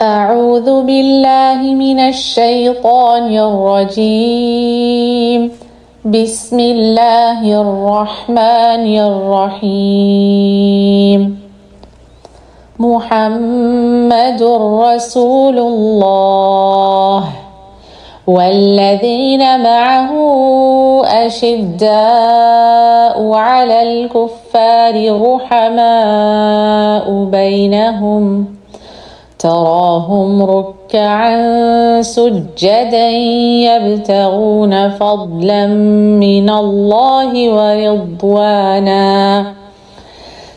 أعوذ بالله من الشيطان الرجيم. بسم الله الرحمن الرحيم. محمد رسول الله والذين معه أشداء على الكفار رحماء بينهم تراهم ركعا سجدا يبتغون فضلا من الله ورضوانا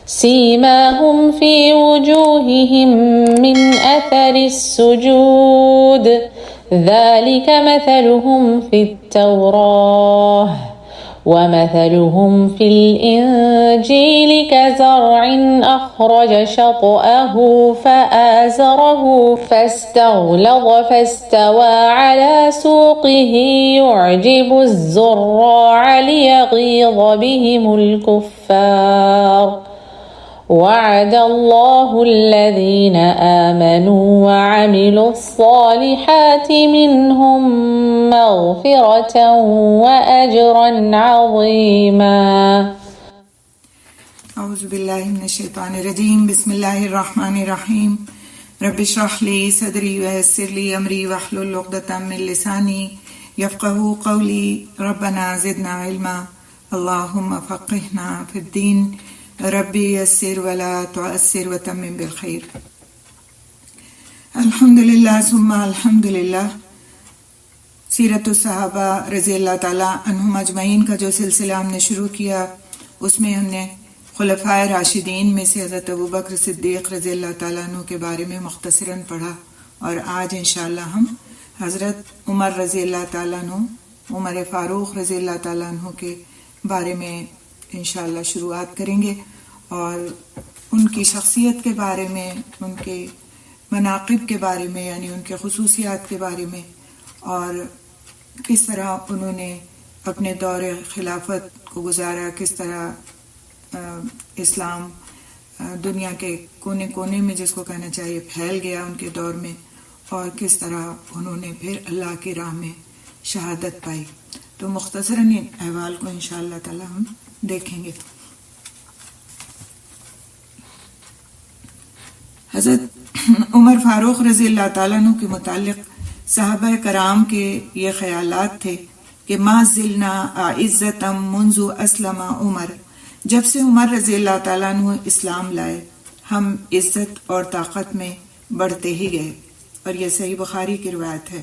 سيماهم في وجوههم من أثر السجود ذلك مثلهم في التوراة ومثلهم في الإنجيل كزرع أخرج شطأه فآزره فاستغلظ فاستوى على سوقه يعجب الزراع ليغيظ بهم الكفار وعد الله الذين آمنوا وعملوا الصالحات منهم مغفرة وأجرا عظيما. اعوذ باللہ من الشیطان الرجیم. بسم اللہ الرحمن الرحیم. رب اشرح لی صدری ویسر لی امری واحلل عقدۃ من لسانی یفقہوا قولی. ربنا زدنا علما اللہم فقہنا فی الدین ربی یسر ولا تعسر وتمم بالخیر. الحمدللہ ثم الحمدللہ. سیرت الصحابہ رضی اللہ تعالیٰ عنہم اجمعین کا جو سلسلہ ہم نے شروع کیا، اس میں ہم نے خلفائے راشدین میں سے حضرت ابوبکر صدیق رضی اللہ تعالیٰ عنہ کے بارے میں مختصراً پڑھا، اور آج انشاءاللہ ہم حضرت عمر رضی اللہ تعالیٰ عنہ، عمر فاروق رضی اللہ تعالیٰ عنہ کے بارے میں انشاءاللہ شروعات کریں گے، اور ان کی شخصیت کے بارے میں، ان کے مناقب کے بارے میں، یعنی ان کے خصوصیات کے بارے میں، اور کس طرح انہوں نے اپنے دور خلافت کو گزارا، کس طرح اسلام دنیا کے کونے کونے میں، جس کو کہنا چاہیے، پھیل گیا ان کے دور میں، اور کس طرح انہوں نے پھر اللہ کی راہ میں شہادت پائی. تو مختصراً ان احوال کو انشاءاللہ تعالی ہم دیکھیں گے. حضرت عمر فاروق رضی اللہ تعالیٰ عنہ کے متعلق صحابہ کرام کے یہ خیالات تھے کہ ما زلنا اعزتم منذ اسلم عمر. جب سے عمر رضی اللہ تعالیٰ عنہ اسلام لائے، ہم عزت اور طاقت میں بڑھتے ہی گئے، اور یہ صحیح بخاری کی روایت ہے.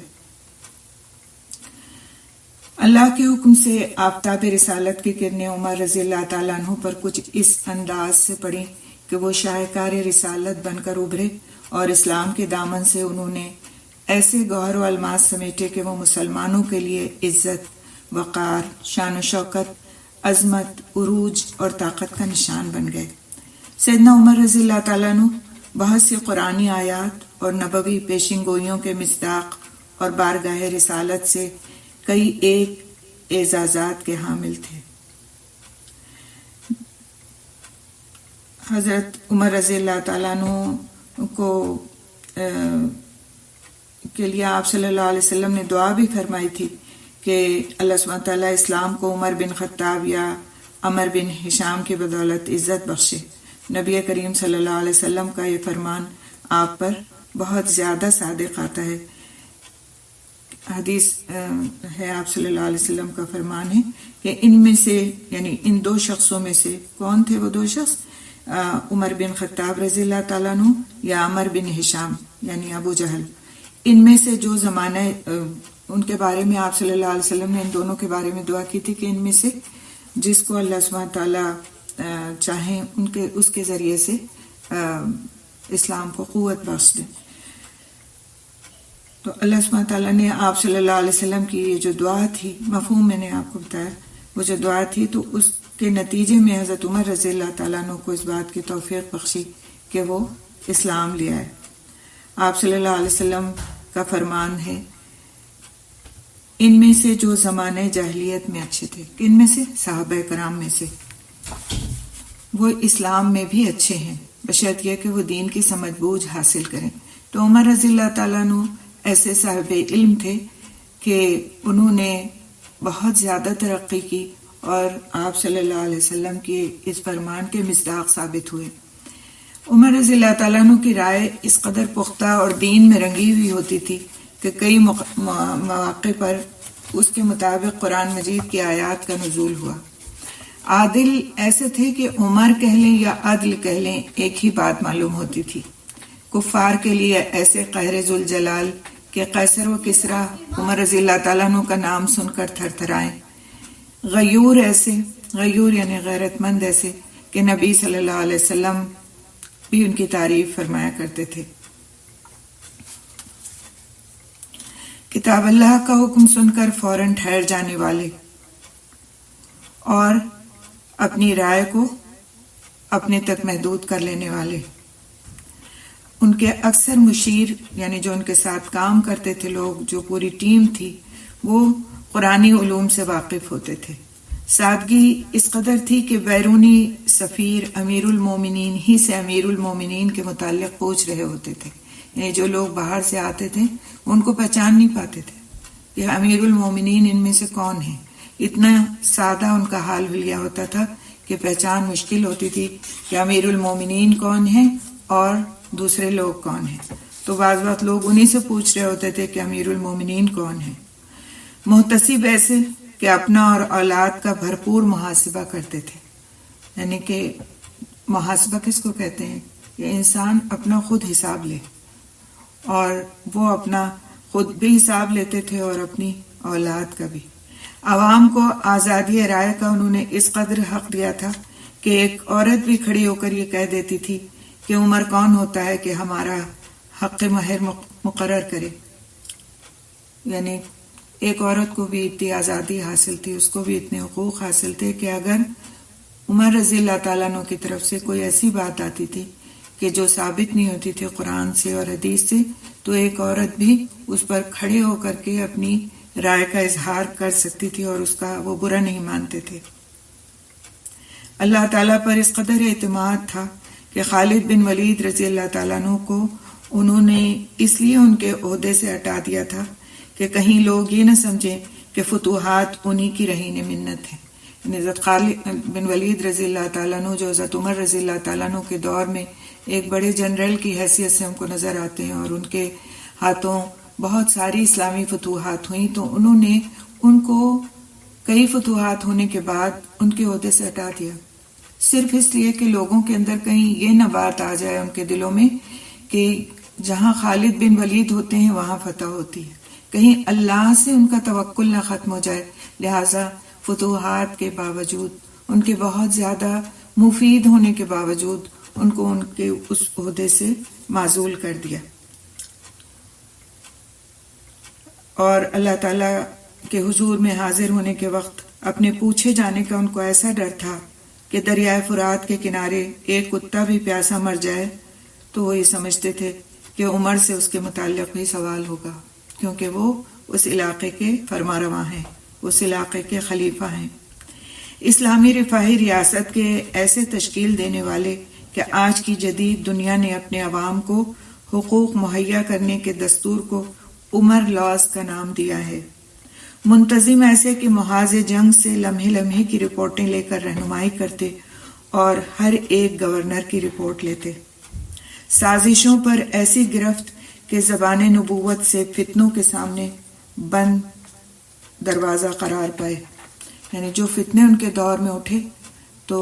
اللہ کے حکم سے آفتاب رسالت کی کرنیں عمر رضی اللہ تعالیٰ عنہ پر کچھ اس انداز سے پڑیں کہ وہ شاہکار رسالت بن کر ابھرے، اور اسلام کے دامن سے انہوں نے ایسے گوہر و الماس سمیٹے کہ وہ مسلمانوں کے لیے عزت، وقار، شان و شوکت، عظمت، عروج اور طاقت کا نشان بن گئے. سیدنا عمر رضی اللہ تعالیٰ عنہ بہت سی قرآنی آیات اور نبوی پیشن گوئیوں کے مصداق اور بارگاہ رسالت سے کئی ایک اعزازات کے حامل تھے. حضرت عمر رضی اللہ تعالیٰ عنہ کو کے لیے آپ صلی اللہ علیہ وسلم نے دعا بھی فرمائی تھی کہ اللہ سبحانہ تعالیٰ اسلام کو عمر بن خطاب یا عمر بن ہشام کی بدولت عزت بخشے. نبی کریم صلی اللہ علیہ وسلم کا یہ فرمان آپ پر بہت زیادہ صادق آتا ہے. حدیث ہے، آپ صلی اللہ علیہ وسلم کا فرمان ہے کہ ان میں سے، یعنی ان دو شخصوں میں سے، کون تھے وہ دو شخص؟ عمر بن خطاب رضی اللہ تعالیٰ عنہ یا عمر بن ہشام یعنی ابو جہل. ان میں سے جو زمانہ ان کے بارے میں آپ صلی اللہ علیہ وسلم نے ان دونوں کے بارے میں دعا کی تھی کہ ان میں سے جس کو اللہ سبحانہ تعالیٰ چاہیں اس کے ذریعے سے اسلام کو قوت بخش دیں. تو اللہ سبحانہ تعالیٰ نے آپ صلی اللہ علیہ وسلم کی یہ جو دعا تھی، مفہوم میں نے آپ کو بتایا، وہ جو دعا تھی، تو اس کے نتیجے میں حضرت عمر رضی اللہ تعالیٰ عنہ کو اس بات کی توفیق بخشی کہ وہ اسلام لے آئے. آپ صلی اللہ علیہ وسلم کا فرمان ہے، ان میں سے جو زمانہ جاہلیت میں اچھے تھے، ان میں سے صحابہ کرام میں سے، وہ اسلام میں بھی اچھے ہیں، بشرط یہ کہ وہ دین کی سمجھ بوجھ حاصل کریں. تو عمر رضی اللہ تعالیٰ عنہ ایسے صاحب علم تھے کہ انہوں نے بہت زیادہ ترقی کی اور آپ صلی اللہ علیہ وسلم کے اس فرمان کے مصداق ثابت ہوئے۔ عمر رضی اللہ تعالیٰ عنہ کی رائے اس قدر پختہ اور دین میں رنگی ہوئی ہوتی تھی کہ کئی مواقع پر اس کے مطابق قرآن مجید کی آیات کا نزول ہوا۔ عادل ایسے تھے کہ عمر کہہ لیں یا عدل کہہ لیں ایک ہی بات معلوم ہوتی تھی۔ کفار کے لیے ایسے قہر ذوالجلال کہ قیصر و کسریٰ عمر رضی اللہ تعالیٰ عنہ کا نام سن کر تھر تھرائیں، غیور یعنی غیرت مند ایسے کہ نبی صلی اللہ علیہ وسلم بھی ان کی تعریف فرمایا کرتے تھے۔ کتاب اللہ کا حکم سن کر فوراً ٹھہر جانے والے اور اپنی رائے کو اپنے تک محدود کر لینے والے، ان کے اکثر مشیر یعنی جو ان کے ساتھ کام کرتے تھے لوگ، جو پوری ٹیم تھی، وہ قرآنی علوم سے واقف ہوتے تھے۔ سادگی اس قدر تھی کہ بیرونی سفیر امیر المومنین ہی سے امیر المومنین کے متعلق پوچھ رہے ہوتے تھے، یعنی جو لوگ باہر سے آتے تھے ان کو پہچان نہیں پاتے تھے کہ امیر المومنین ان میں سے کون ہیں۔ اتنا سادہ ان کا حال حلیہ ہوتا تھا کہ پہچان مشکل ہوتی تھی کہ امیر المومنین کون ہیں اور دوسرے لوگ کون ہیں۔ تو بعض وقت لوگ انہی سے پوچھ رہے ہوتے تھے کہ امیر المومنین کون ہیں۔ محتسب ایسے کہ اپنا اور اولاد کا بھرپور محاسبہ کرتے تھے، یعنی کہ محاسبہ کس کو کہتے ہیں کہ انسان اپنا خود حساب لے، اور وہ اپنا خود بھی حساب لیتے تھے اور اپنی اولاد کا بھی۔ عوام کو آزادی رائے کا انہوں نے اس قدر حق دیا تھا کہ ایک عورت بھی کھڑی ہو کر یہ کہہ دیتی تھی کہ عمر کون ہوتا ہے کہ ہمارا حق مہر مقرر کرے، یعنی ایک عورت کو بھی اتنی آزادی حاصل تھی، اس کو بھی اتنے حقوق حاصل تھے کہ اگر عمر رضی اللہ تعالیٰ عنہ کی طرف سے کوئی ایسی بات آتی تھی کہ جو ثابت نہیں ہوتی تھی قرآن سے اور حدیث سے، تو ایک عورت بھی اس پر کھڑے ہو کر کے اپنی رائے کا اظہار کر سکتی تھی اور اس کا وہ برا نہیں مانتے تھے۔ اللہ تعالیٰ پر اس قدر اعتماد تھا کہ خالد بن ولید رضی اللہ تعالیٰ عنہ کو انہوں نے اس لیے ان کے عہدے سے ہٹا دیا تھا کہ کہیں لوگ یہ نہ سمجھیں کہ فتوحات انہی کی رہین منت ہے۔ حضرت خالد بن ولید رضی اللہ تعالیٰ عنہ جو حضرت عمر رضی اللہ تعالیٰ عنہ کے دور میں ایک بڑے جنرل کی حیثیت سے ہم کو نظر آتے ہیں، اور ان کے ہاتھوں بہت ساری اسلامی فتوحات ہوئیں، تو انہوں نے ان کو کئی فتوحات ہونے کے بعد ان کے عہدے سے ہٹا دیا، صرف اس لیے کہ لوگوں کے اندر کہیں یہ نہ بات آ جائے ان کے دلوں میں کہ جہاں خالد بن ولید ہوتے ہیں وہاں فتح ہوتی ہے، کہیں اللہ سے ان کا توکل نہ ختم ہو جائے۔ لہٰذا فتوحات کے باوجود، ان کے بہت زیادہ مفید ہونے کے باوجود، ان کو ان کے اس عہدے سے معزول کر دیا۔ اور اللہ تعالیٰ کے حضور میں حاضر ہونے کے وقت اپنے پوچھے جانے کا ان کو ایسا ڈر تھا کہ دریائے فرات کے کنارے ایک کتا بھی پیاسا مر جائے تو وہ یہ سمجھتے تھے کہ عمر سے اس کے متعلق بھی سوال ہوگا، کیونکہ وہ اس علاقے کے فرمانروا ہیں، اس علاقے کے خلیفہ ہیں۔ اسلامی رفاہی ریاست کے ایسے تشکیل دینے والے کہ آج کی جدید دنیا نے اپنے عوام کو حقوق مہیا کرنے کے دستور کو عمر لاز کا نام دیا ہے۔ منتظم ایسے کہ محاذ جنگ سے لمحے لمحے کی رپورٹیں لے کر رہنمائی کرتے اور ہر ایک گورنر کی رپورٹ لیتے۔ سازشوں پر ایسی گرفت کہ زبان نبوت سے فتنوں کے سامنے بند دروازہ قرار پائے، یعنی جو فتنے ان کے دور میں اٹھے تو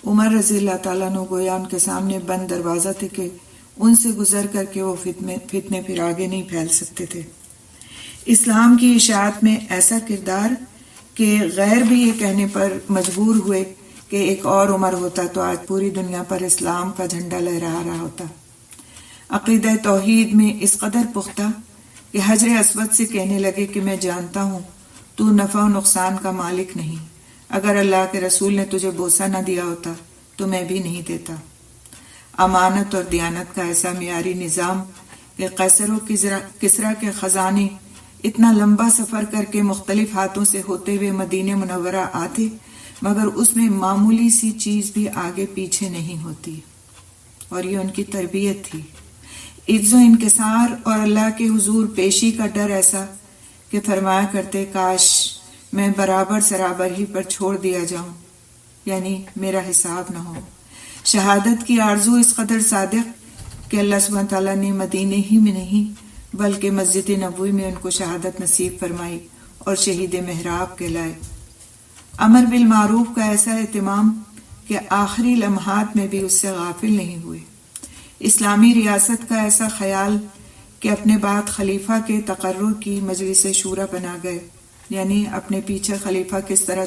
عمر رضی اللہ تعالیٰ عنہ گویا ان کے سامنے بند دروازہ تھے کہ ان سے گزر کر کے وہ فتنے پھر آگے نہیں پھیل سکتے تھے۔ اسلام کی اشاعت میں ایسا کردار کہ غیر بھی یہ کہنے پر مجبور ہوئے کہ ایک اور عمر ہوتا تو آج پوری دنیا پر اسلام کا جھنڈا لہرا رہا ہوتا۔ عقیدہ توحید میں اس قدر پختہ کہ حجر اسود سے کہنے لگے کہ میں جانتا ہوں تو نفع و نقصان کا مالک نہیں، اگر اللہ کے رسول نے تجھے بوسہ نہ دیا ہوتا تو میں بھی نہیں دیتا۔ امانت اور دیانت کا ایسا معیاری نظام کہ قیصر و کسریٰ کے خزانے اتنا لمبا سفر کر کے مختلف ہاتھوں سے ہوتے ہوئے مدینہ منورہ آتے، مگر اس میں معمولی سی چیز بھی آگے پیچھے نہیں ہوتی، اور یہ ان کی تربیت تھی۔ عجز و انکسار اور اللہ کے حضور پیشی کا ڈر ایسا کہ فرمایا کرتے کاش میں برابر سرابر ہی پر چھوڑ دیا جاؤں، یعنی میرا حساب نہ ہو۔ شہادت کی آرزو اس قدر صادق کہ اللہ سبحانہ تعالیٰ نے مدینے ہی میں نہیں بلکہ مسجد نبوی میں ان کو شہادت نصیب فرمائی اور شہید محراب کہلائے۔ امر بالمعروف کا ایسا اہتمام کہ آخری لمحات میں بھی اس سے غافل نہیں ہوئے۔ اسلامی ریاست کا ایسا خیال کہ اپنے بعد خلیفہ کے تقرر کی مجلس شورا بنا گئے، یعنی اپنے پیچھے خلیفہ کس طرح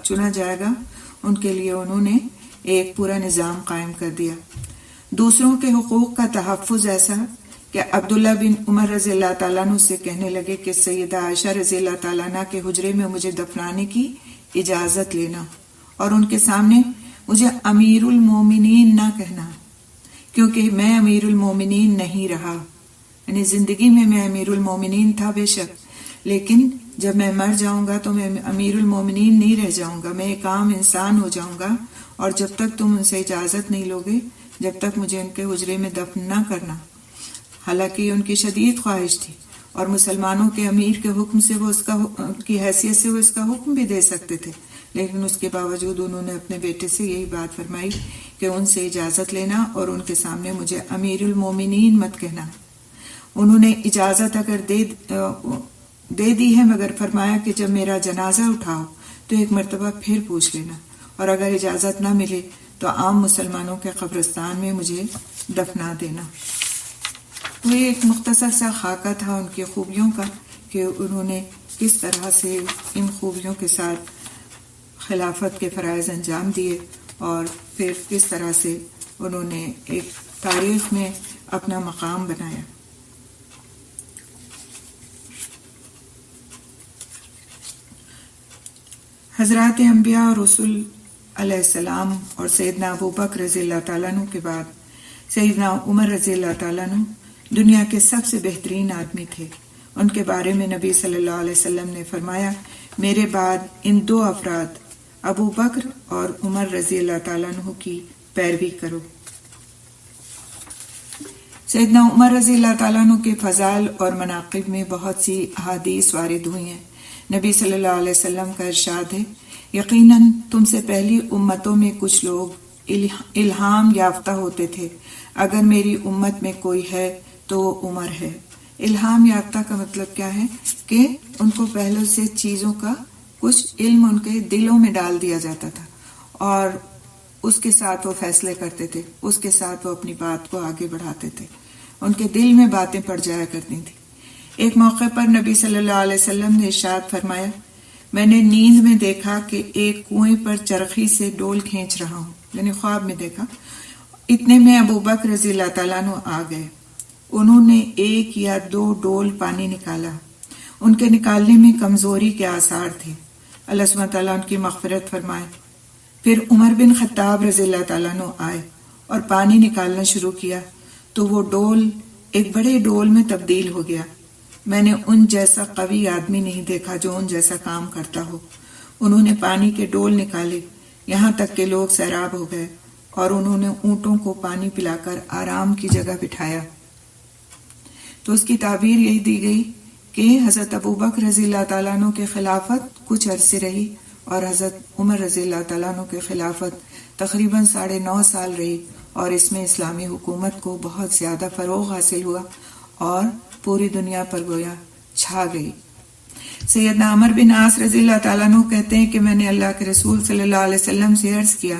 چنا جائے گا ان کے لیے انہوں نے ایک پورا نظام قائم کر دیا۔ دوسروں کے حقوق کا تحفظ ایسا کہ عبداللہ بن عمر رضی اللہ تعالیٰ عنہ سے کہنے لگے کہ سیدہ عائشہ رضی اللہ تعالیٰ عنہ کے حجرے میں مجھے دفنانے کی اجازت لینا، اور ان کے سامنے مجھے امیر المومنین نہ کہنا، کیونکہ میں امیر المومنین نہیں رہا، یعنی زندگی میں امیر المومنین تھا بے شک، لیکن جب میں مر جاؤں گا تو میں امیر المومنین نہیں رہ جاؤں گا، میں ایک عام انسان ہو جاؤں گا، اور جب تک تم ان سے اجازت نہیں لوگے جب تک مجھے ان کے حجرے میں دفن نہ کرنا۔ حالانکہ ان کی شدید خواہش تھی اور مسلمانوں کے امیر کے حکم سے وہ کی حیثیت سے وہ اس کا حکم بھی دے سکتے تھے، لیکن اس کے باوجود انہوں نے اپنے بیٹے سے یہی بات فرمائی کہ ان سے اجازت لینا اور ان کے سامنے مجھے امیر المومنین مت کہنا۔ انہوں نے اجازت اگر دے دی ہے، مگر فرمایا کہ جب میرا جنازہ اٹھاؤ تو ایک مرتبہ پھر پوچھ لینا، اور اگر اجازت نہ ملے تو عام مسلمانوں کے قبرستان میں مجھے دفنا دینا۔ تو یہ ایک مختصر سا خاکہ تھا ان کی خوبیوں کا کہ انہوں نے کس طرح سے ان خوبیوں کے ساتھ خلافت کے فرائض انجام دیے، اور پھر کس طرح سے انہوں نے ایک تاریخ میں اپنا مقام بنایا۔ حضرات انبیاء اور رسول علیہ السلام اور سیدنا ابو بکر رضی اللہ تعالیٰ عنہ کے بعد سیدنا عمر رضی اللہ تعالیٰ عنہ دنیا کے سب سے بہترین آدمی تھے۔ ان کے بارے میں نبی صلی اللہ علیہ وسلم نے فرمایا، میرے بعد ان دو افراد ابو بکر اور عمر رضی اللہ تعالیٰ عنہ کی پیروی کرو۔ سیدنا عمر رضی اللہ تعالیٰ عنہ کے فضائل اور مناقب میں بہت سی احادیث وارد ہوئی ہیں۔ نبی صلی اللہ علیہ وسلم کا ارشاد ہے، یقیناً تم سے پہلی امتوں میں کچھ لوگ الہام یافتہ ہوتے تھے، اگر میری امت میں کوئی ہے تو وہ عمر ہے۔ الہام یافتہ کا مطلب کیا ہے کہ ان کو پہلے سے چیزوں کا کچھ علم ان کے دلوں میں ڈال دیا جاتا تھا، اور اس کے ساتھ وہ فیصلے کرتے تھے، اس کے ساتھ وہ اپنی بات کو آگے بڑھاتے تھے، ان کے دل میں باتیں پڑ جایا کرتی تھیں۔ ایک موقع پر نبی صلی اللہ علیہ وسلم نے ارشاد فرمایا، میں نے نیند میں دیکھا کہ ایک کنویں پر چرخی سے ڈول کھینچ رہا ہوں، یعنی خواب میں دیکھا۔ اتنے میں ابو بکر رضی اللہ تعالیٰ عنہ آ گئے، انہوں نے ایک یا دو ڈول پانی نکالا، ان کے نکالنے میں کمزوری کے آثار تھے، اللہ سبحانہ تعالیٰ ان کی مغفرت فرمائے۔ پھر عمر بن خطاب رضی اللہ تعالیٰ عنہ آئے اور پانی نکالنا شروع کیا تو وہ ڈول ایک بڑے ڈول میں تبدیل ہو گیا۔ میں نے ان جیسا قوی آدمی نہیں دیکھا جو ان جیسا کام کرتا ہو۔ انہوں نے پانی کے ڈول نکالے یہاں تک کہ لوگ سیراب ہو گئے، اور انہوں نے اونٹوں کو پانی پلا کر آرام کی جگہ بٹھایا۔ تو اس کی تعبیر یہی دی گئی کہ حضرت ابو بکر رضی اللہ تعالیٰ عنہ کے خلافت کچھ عرصے رہی، اور حضرت عمر رضی اللہ تعالیٰ عنہ کے خلافت تقریباً 9.5 سال رہی، اور اس میں اسلامی حکومت کو بہت زیادہ فروغ حاصل ہوا اور پوری دنیا پر گویا چھا گئی۔ سیدنا عمر بن عاص رضی اللہ تعالیٰ عنہ کہتے ہیں کہ میں نے اللہ کے رسول صلی اللہ علیہ وسلم سے عرض کیا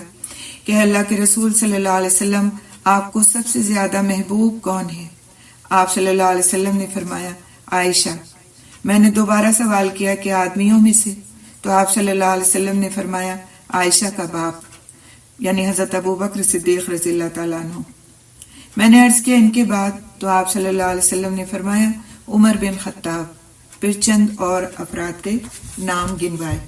کہ اللہ کے رسول صلی اللہ علیہ وسلم آپ کو سب سے زیادہ محبوب کون ہے؟ آپ صلی اللہ علیہ وسلم نے فرمایا، عائشہ۔ میں نے دوبارہ سوال کیا کہ آدمیوں میں سے؟ تو آپ صلی اللہ علیہ وسلم نے فرمایا، عائشہ کا باپ یعنی حضرت ابو بکر صدیق رضی اللہ تعالیٰ عنہ۔ میں نے عرض کیا ان کے بعد؟ تو آپ صلی اللہ علیہ وسلم نے فرمایا، عمر بن خطاب۔ پھر چند اور افراد کے نام گنوائے۔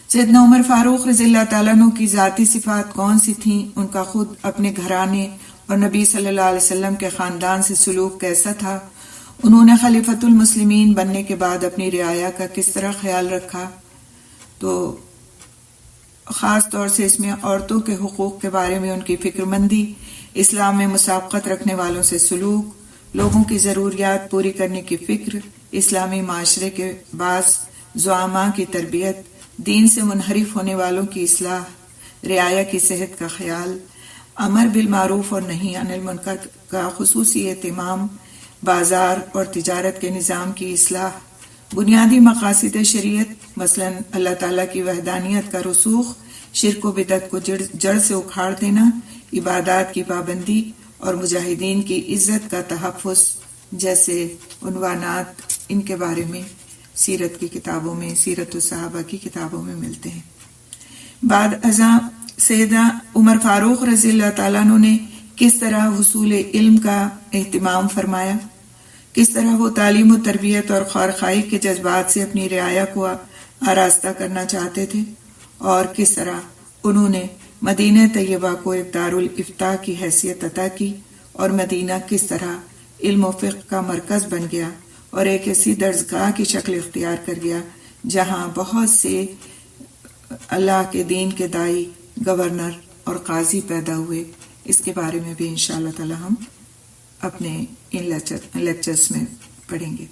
سیدنا عمر فاروق رضی اللہ تعالیٰ عنہ کی ذاتی صفات کون سی تھیں، ان کا خود اپنے گھرانے اور نبی صلی اللہ علیہ وسلم کے خاندان سے سلوک کیسا تھا، انہوں نے خلیفۃ المسلمین بننے کے بعد اپنی رعایا کا کس طرح خیال رکھا، تو خاص طور سے اس میں عورتوں کے حقوق کے بارے میں ان کی فکر مندی، اسلام میں مسابقت رکھنے والوں سے سلوک، لوگوں کی ضروریات پوری کرنے کی فکر، اسلامی معاشرے کے بعض زعماء کی تربیت، دین سے منحرف ہونے والوں کی اصلاح، رعایا کی صحت کا خیال، امر بالمعروف اور نہی عن المنکر کا خصوصی اہتمام، بازار اور تجارت کے نظام کی اصلاح، بنیادی مقاصد شریعت مثلا اللہ تعالیٰ کی وحدانیت کا رسوخ، شرک و بدعت کو جڑ سے اکھاڑ دینا، عبادات کی پابندی اور مجاہدین کی عزت کا تحفظ جیسے عنوانات ان کے بارے میں سیرت کی کتابوں میں، سیرت الصحابہ کی کتابوں میں ملتے ہیں۔ بعد ازاں سیدنا عمر فاروق رضی اللہ تعالیٰ عنہ نے کس طرح حصول علم کا اہتمام فرمایا، کس طرح وہ تعلیم و تربیت اور خواخائی کے جذبات سے اپنی رعایا کو آراستہ کرنا چاہتے تھے، اور کس طرح انہوں نے مدینہ طیبہ کو ایک دارالافتاء کی حیثیت عطا کی، اور مدینہ کس طرح علم و فقہ کا مرکز بن گیا اور ایک ایسی درسگاہ کی شکل اختیار کر گیا جہاں بہت سے اللہ کے دین کے دائی، گورنر اور قاضی پیدا ہوئے۔ اس کے بارے میں بھی انشاءاللہ تعالی ہم اپنے ان لیکچرز میں پڑھیں گے۔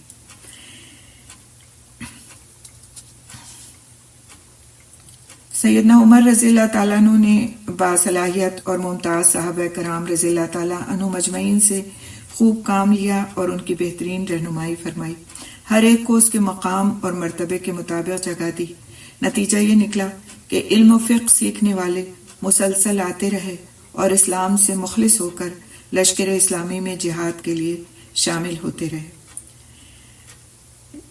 سیدنا عمر رضی اللہ تعالیٰ عنہ نے باصلاحیت اور ممتاز صحابہ کرام رضی اللہ تعالیٰ عنہ مجمعین سے خوب کام لیا اور ان کی بہترین رہنمائی فرمائی، ہر ایک کو اس کے مقام اور مرتبے کے مطابق جگہ دی۔ نتیجہ یہ نکلا کہ علم و فقہ سیکھنے والے مسلسل آتے رہے اور اسلام سے مخلص ہو کر لشکر اسلامی میں جہاد کے لیے شامل ہوتے رہے۔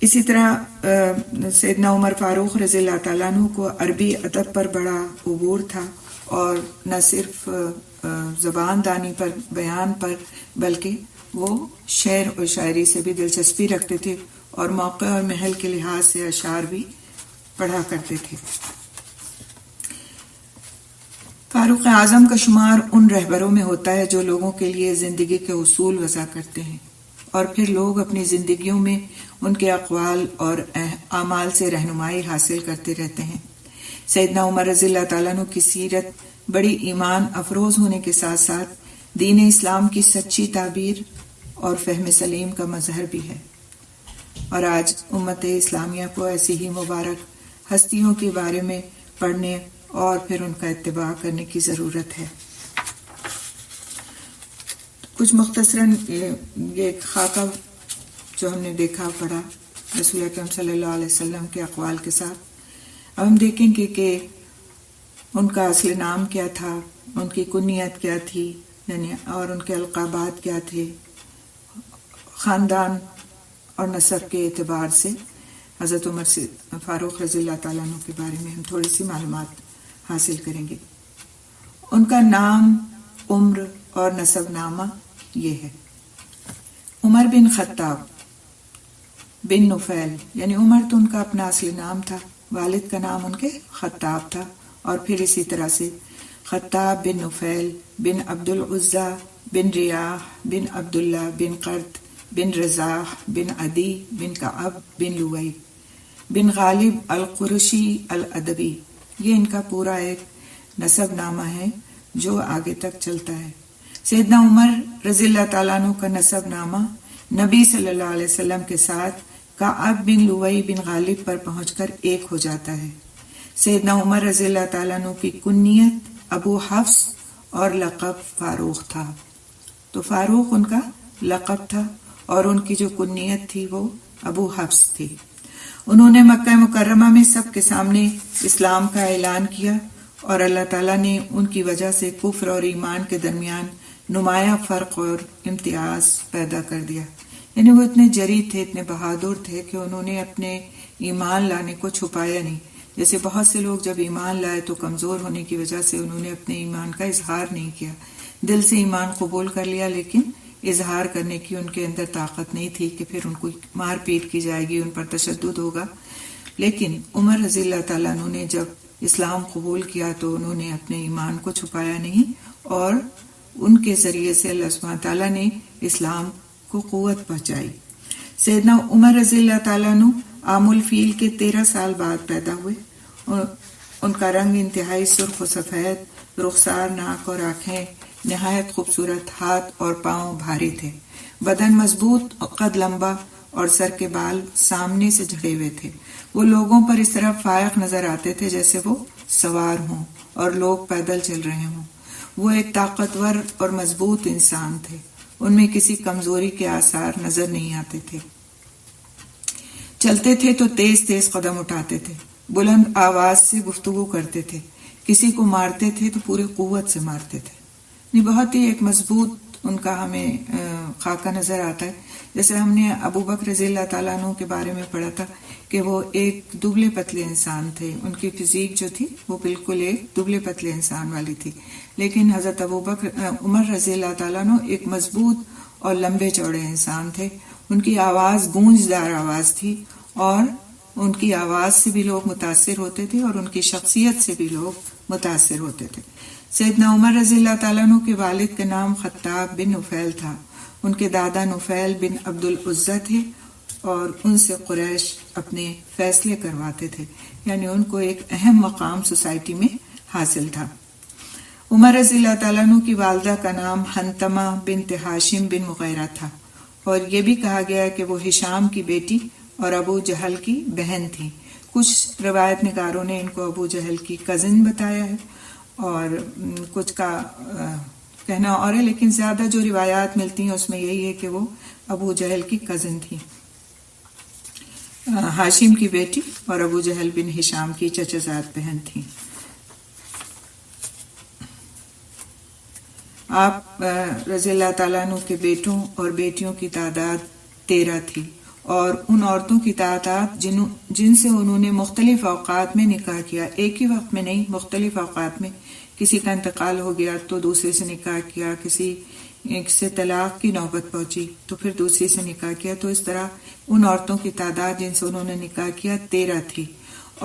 اسی طرح سیدنا عمر فاروق رضی اللہ تعالیٰ عنہ کو عربی ادب پر بڑا عبور تھا، اور نہ صرف زبان دانی پر، بیان پر، بلکہ وہ شعر و شاعری سے بھی دلچسپی رکھتے تھے اور موقع اور محل کے لحاظ سے اشعار بھی پڑھا کرتے تھے۔ فاروق اعظم کا شمار ان رہبروں میں ہوتا ہے جو لوگوں کے لیے زندگی کے اصول وضع کرتے ہیں، اور پھر لوگ اپنی زندگیوں میں ان کے اقوال اور اعمال سے رہنمائی حاصل کرتے رہتے ہیں۔ سیدنا عمر رضی اللہ تعالیٰ عنہ کی سیرت بڑی ایمان افروز ہونے کے ساتھ ساتھ دین اسلام کی سچی تعبیر اور فہم سلیم کا مظہر بھی ہے، اور آج امت اسلامیہ کو ایسی ہی مبارک ہستیوں کے بارے میں پڑھنے اور پھر ان کا اتباع کرنے کی ضرورت ہے۔ کچھ مختصراً یہ خاکہ جو ہم نے دیکھا پڑھا رسول اکرم صلی اللہ علیہ وسلم کے اقوال کے ساتھ، اب ہم دیکھیں گے کہ ان کا اصل نام کیا تھا، ان کی کنیت کیا تھی، یعنی اور ان کے القابات کیا تھے، خاندان اور نسب کے اعتبار سے حضرت عمر فاروق رضی اللہ تعالیٰ عنہ کے بارے میں ہم تھوڑی سی معلومات حاصل کریں گے۔ ان کا نام، عمر اور نسب نامہ یہ ہے: عمر بن خطاب بن نفیل، یعنی عمر تو ان کا اپنا اصل نام تھا، والد کا نام ان کے خطاب تھا، اور پھر اسی طرح سے خطاب بن نفیل بن عبد العزیٰ بن ریاح بن عبداللہ بن قرط بن رزاح بن عدی بن کعب بن لوئی بن غالب القرشی الادبی، یہ ان کا پورا ایک نسب نامہ ہے جو آگے تک چلتا ہے۔ سیدنا عمر رضی اللہ تعالیٰ عنہ کا نسب نامہ نبی صلی اللہ علیہ وسلم کے ساتھ کعب بن لوئی بن غالب پر پہنچ کر ایک ہو جاتا ہے۔ سیدنا عمر رضی اللہ تعالیٰ عنہ کی کنیت ابو حفص اور لقب فاروق تھا، تو فاروق ان کا لقب تھا اور ان کی جو کنیت تھی وہ ابو حفص تھی۔ انہوں نے مکہ مکرمہ میں سب کے سامنے اسلام کا اعلان کیا، اور اللہ تعالیٰ نے ان کی وجہ سے کفر اور ایمان کے درمیان نمایاں فرق اور امتیاز پیدا کر دیا۔ یعنی وہ اتنے جری تھے، اتنے بہادر تھے کہ انہوں نے اپنے ایمان لانے کو چھپایا نہیں۔ جیسے بہت سے لوگ جب ایمان لائے تو کمزور ہونے کی وجہ سے انہوں نے اپنے ایمان کا اظہار نہیں کیا، دل سے ایمان قبول کر لیا لیکن اظہار کرنے کی ان کے اندر طاقت نہیں تھی کہ پھر ان کو مار پیٹ کی جائے گی، ان پر تشدد ہوگا۔ لیکن عمر رضی اللہ تعالیٰ عنہ نے جب اسلام قبول کیا تو انہوں نے اپنے ایمان کو چھپایا نہیں، اور ان کے ذریعے سے اللہ سبحانہ تعالیٰ نے اسلام کو قوت پہنچائی۔ سیدنا عمر رضی اللہ تعالیٰ عنہ عام الفیل کے 13 سال بعد پیدا ہوئے، ان کا رنگ انتہائی سرخ و سفید، رخسار، ناک اور آنکھیں نہایت خوبصورت، ہاتھ اور پاؤں بھاری تھے، بدن مضبوط، قد لمبا اور سر کے بال سامنے سے جھڑے ہوئے تھے۔ وہ لوگوں پر اس طرح فائق نظر آتے تھے جیسے وہ سوار ہوں اور لوگ پیدل چل رہے ہوں۔ وہ ایک طاقتور اور مضبوط انسان تھے، ان میں کسی کمزوری کے آثار نظر نہیں آتے تھے۔ چلتے تھے تو تیز تیز قدم اٹھاتے تھے، بلند آواز سے گفتگو کرتے تھے، کسی کو مارتے تھے تو پورے قوت سے مارتے تھے۔ بہت ہی ایک مضبوط ان کا ہمیں خاکہ نظر آتا ہے۔ جیسے ہم نے ابو بکر رضی اللہ تعالیٰ عنہ کے بارے میں پڑھا تھا کہ وہ ایک دبلے پتلے انسان تھے، ان کی فزیک جو تھی وہ بالکل ایک دبلے پتلے انسان والی تھی، لیکن حضرت عمر رضی اللہ تعالیٰ عنہ ایک مضبوط اور لمبے چوڑے انسان تھے۔ ان کی آواز گونجدار آواز تھی اور ان کی آواز سے بھی لوگ متاثر ہوتے تھے اور ان کی شخصیت سے بھی لوگ متاثر ہوتے تھے۔ سیدنا عمر رضی اللہ تعالیٰ عنہ کے والد کا نام خطاب بن نفیل تھا، ان کے دادا نفیل بن عبد العزہ تھے اور ان سے قریش اپنے فیصلے کرواتے تھے، یعنی ان کو ایک اہم مقام سوسائٹی میں حاصل تھا۔ عمر رضی اللہ تعالیٰ عنہ کی والدہ کا نام حنتمہ بنت ہاشم بن مغیرہ تھا، اور یہ بھی کہا گیا ہے کہ وہ ہشام کی بیٹی اور ابو جہل کی بہن تھی۔ کچھ روایت نگاروں نے ان کو ابو جہل کی کزن بتایا ہے اور کچھ کا کہنا اور ہے، لیکن زیادہ جو روایات ملتی ہیں اس میں یہی ہے کہ وہ ابو جہل کی کزن تھی، ہاشم کی بیٹی اور ابو جہل بن ہشام کی چچا زاد بہن تھی۔ آپ رضی اللہ تعالیٰ عنہ کے بیٹوں اور بیٹیوں کی تعداد 13 تھی، اور ان عورتوں کی تعداد جن سے انہوں نے مختلف اوقات میں نکاح کیا، ایک ہی وقت میں نہیں، مختلف اوقات میں، کسی کا انتقال ہو گیا تو دوسرے سے نکاح کیا، کسی ایک سے طلاق کی نوبت پہنچی تو پھر دوسری سے نکاح کیا، تو اس طرح ان عورتوں کی تعداد جن سے انہوں نے نکاح کیا 13 تھی،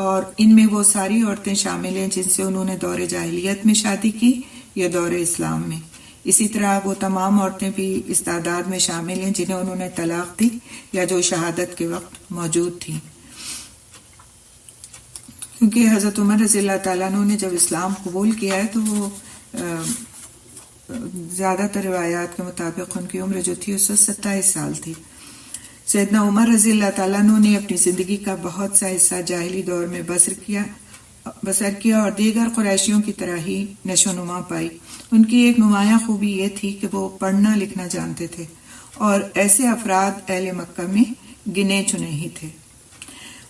اور ان میں وہ ساری عورتیں شامل ہیں جن سے انہوں نے دور جاہلیت میں شادی کی یا دور اسلام میں۔ اسی طرح وہ تمام عورتیں بھی اس تعداد میں شامل ہیں جنہیں انہوں نے طلاق دی یا جو شہادت کے وقت موجود تھیں، کیونکہ حضرت عمر رضی اللہ تعالیٰ عنہ نے جب اسلام قبول کیا ہے تو وہ زیادہ تر روایات کے مطابق ان کی عمر جو تھی اس وقت 27 سال تھی۔ سیدنا عمر رضی اللہ تعالیٰ عنہ نے اپنی زندگی کا بہت سا حصہ جاہلی دور میں بسر کیا اور دیگر قریشیوں کی طرح ہی نشو و نما پائی۔ ان کی ایک نمایاں خوبی یہ تھی کہ وہ پڑھنا لکھنا جانتے تھے اور ایسے افراد اہل مکہ میں گنے چنے ہی تھے۔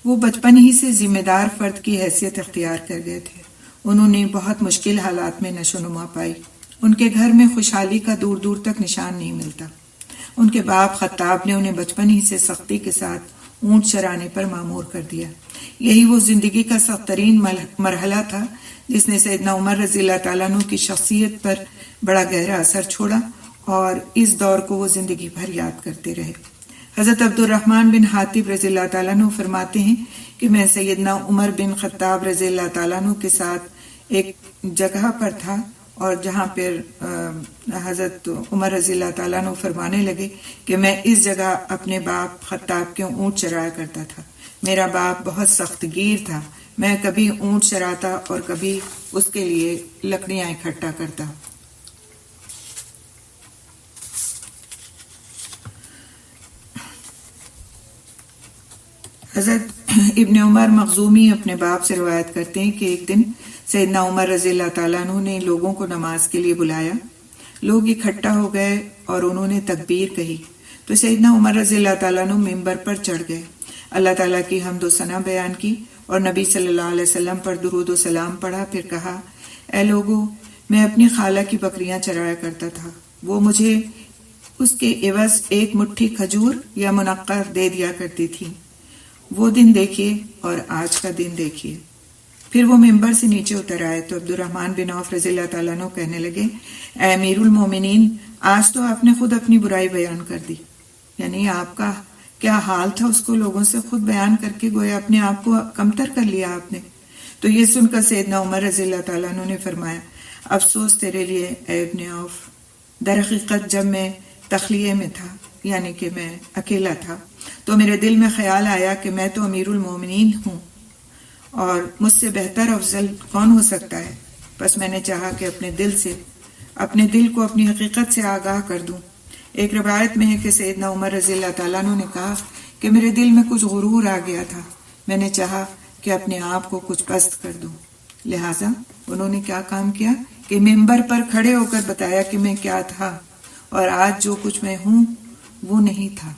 وہ بچپن ہی سے ذمہ دار فرد کی حیثیت اختیار کر گئے تھے۔ انہوں نے بہت مشکل حالات میں نشو و نما پائی۔ ان کے گھر میں خوشحالی کا دور دور تک نشان نہیں ملتا۔ ان کے باپ خطاب نے انہیں بچپن ہی سے سختی کے ساتھ اونٹ چرانے پر مامور کر دیا۔ یہی وہ زندگی کا سخت ترین مرحلہ تھا جس نے سیدنا عمر رضی اللہ تعالیٰ عنہ کی شخصیت پر بڑا گہرا اثر چھوڑا اور اس دور کو وہ زندگی بھر یاد کرتے رہے۔ حضرت عبد الرحمن بن حاتب رضی اللہ تعالیٰ عنہ فرماتے ہیں کہ میں سیدنا عمر بن خطاب رضی اللہ تعالیٰ عنہ کے ساتھ ایک جگہ پر تھا، اور جہاں پر حضرت عمر رضی اللہ تعالیٰ عنہ فرمانے لگے کہ میں اس جگہ اپنے باپ خطاب کے اونٹ چرایا کرتا تھا۔ میرا باپ بہت سخت گیر تھا، میں کبھی اونٹ چراتا اور کبھی اس کے لیے لکڑیاں اکٹھا کرتا۔ حضرت ابن عمر مخزومی اپنے باپ سے روایت کرتے ہیں کہ ایک دن سیدنا عمر رضی اللہ تعالیٰ عنہ نے لوگوں کو نماز کے لیے بلایا۔ لوگ اکٹھا ہو گئے اور انہوں نے تکبیر کہی تو سیدنا عمر رضی اللہ تعالیٰ عنہ ممبر پر چڑھ گئے، اللہ تعالیٰ کی حمد و ثنا بیان کی اور نبی صلی اللہ علیہ وسلم پر درود و سلام پڑھا، پھر کہا، اے لوگو، میں اپنی خالہ کی بکریاں چرایا کرتا تھا، وہ مجھے اس کے عوض ایک مٹھی کھجور یا منقر دے دیا کرتی تھی۔ وہ دن دیکھیے اور آج کا دن دیکھیے۔ پھر وہ ممبر سے نیچے اتر آئے تو عبد الرحمن بن عوف رضی اللہ تعالیٰ عنہ کہنے لگے، اے امیر المومنین، آج تو آپ نے خود اپنی برائی بیان کر دی، یعنی آپ کا کیا حال تھا اس کو لوگوں سے خود بیان کر کے گویا اپنے آپ کو کمتر کر لیا آپ نے۔ تو یہ سن کر سیدنا عمر رضی اللہ تعالیٰ عنہ نے فرمایا، افسوس تیرے لیے اے ابن عوف، در حقیقت جب میں تخلیے میں تھا، یعنی کہ میں اکیلا تھا، تو میرے دل میں خیال آیا کہ میں تو امیر المومنین ہوں اور مجھ سے بہتر افضل کون ہو سکتا ہے؟ بس میں نے چاہا کہ اپنے دل کو اپنی حقیقت سے آگاہ کر دوں۔ ایک روایت میں ہے کہ سیدنا عمر رضی اللہ تعالیٰ عنہ نے کہا کہ میرے دل میں کچھ غرور آ گیا تھا، میں نے چاہا کہ اپنے آپ کو کچھ پست کر دوں، لہٰذا انہوں نے کیا کام کیا کہ ممبر پر کھڑے ہو کر بتایا کہ میں کیا تھا، اور آج جو کچھ میں ہوں وہ نہیں تھا،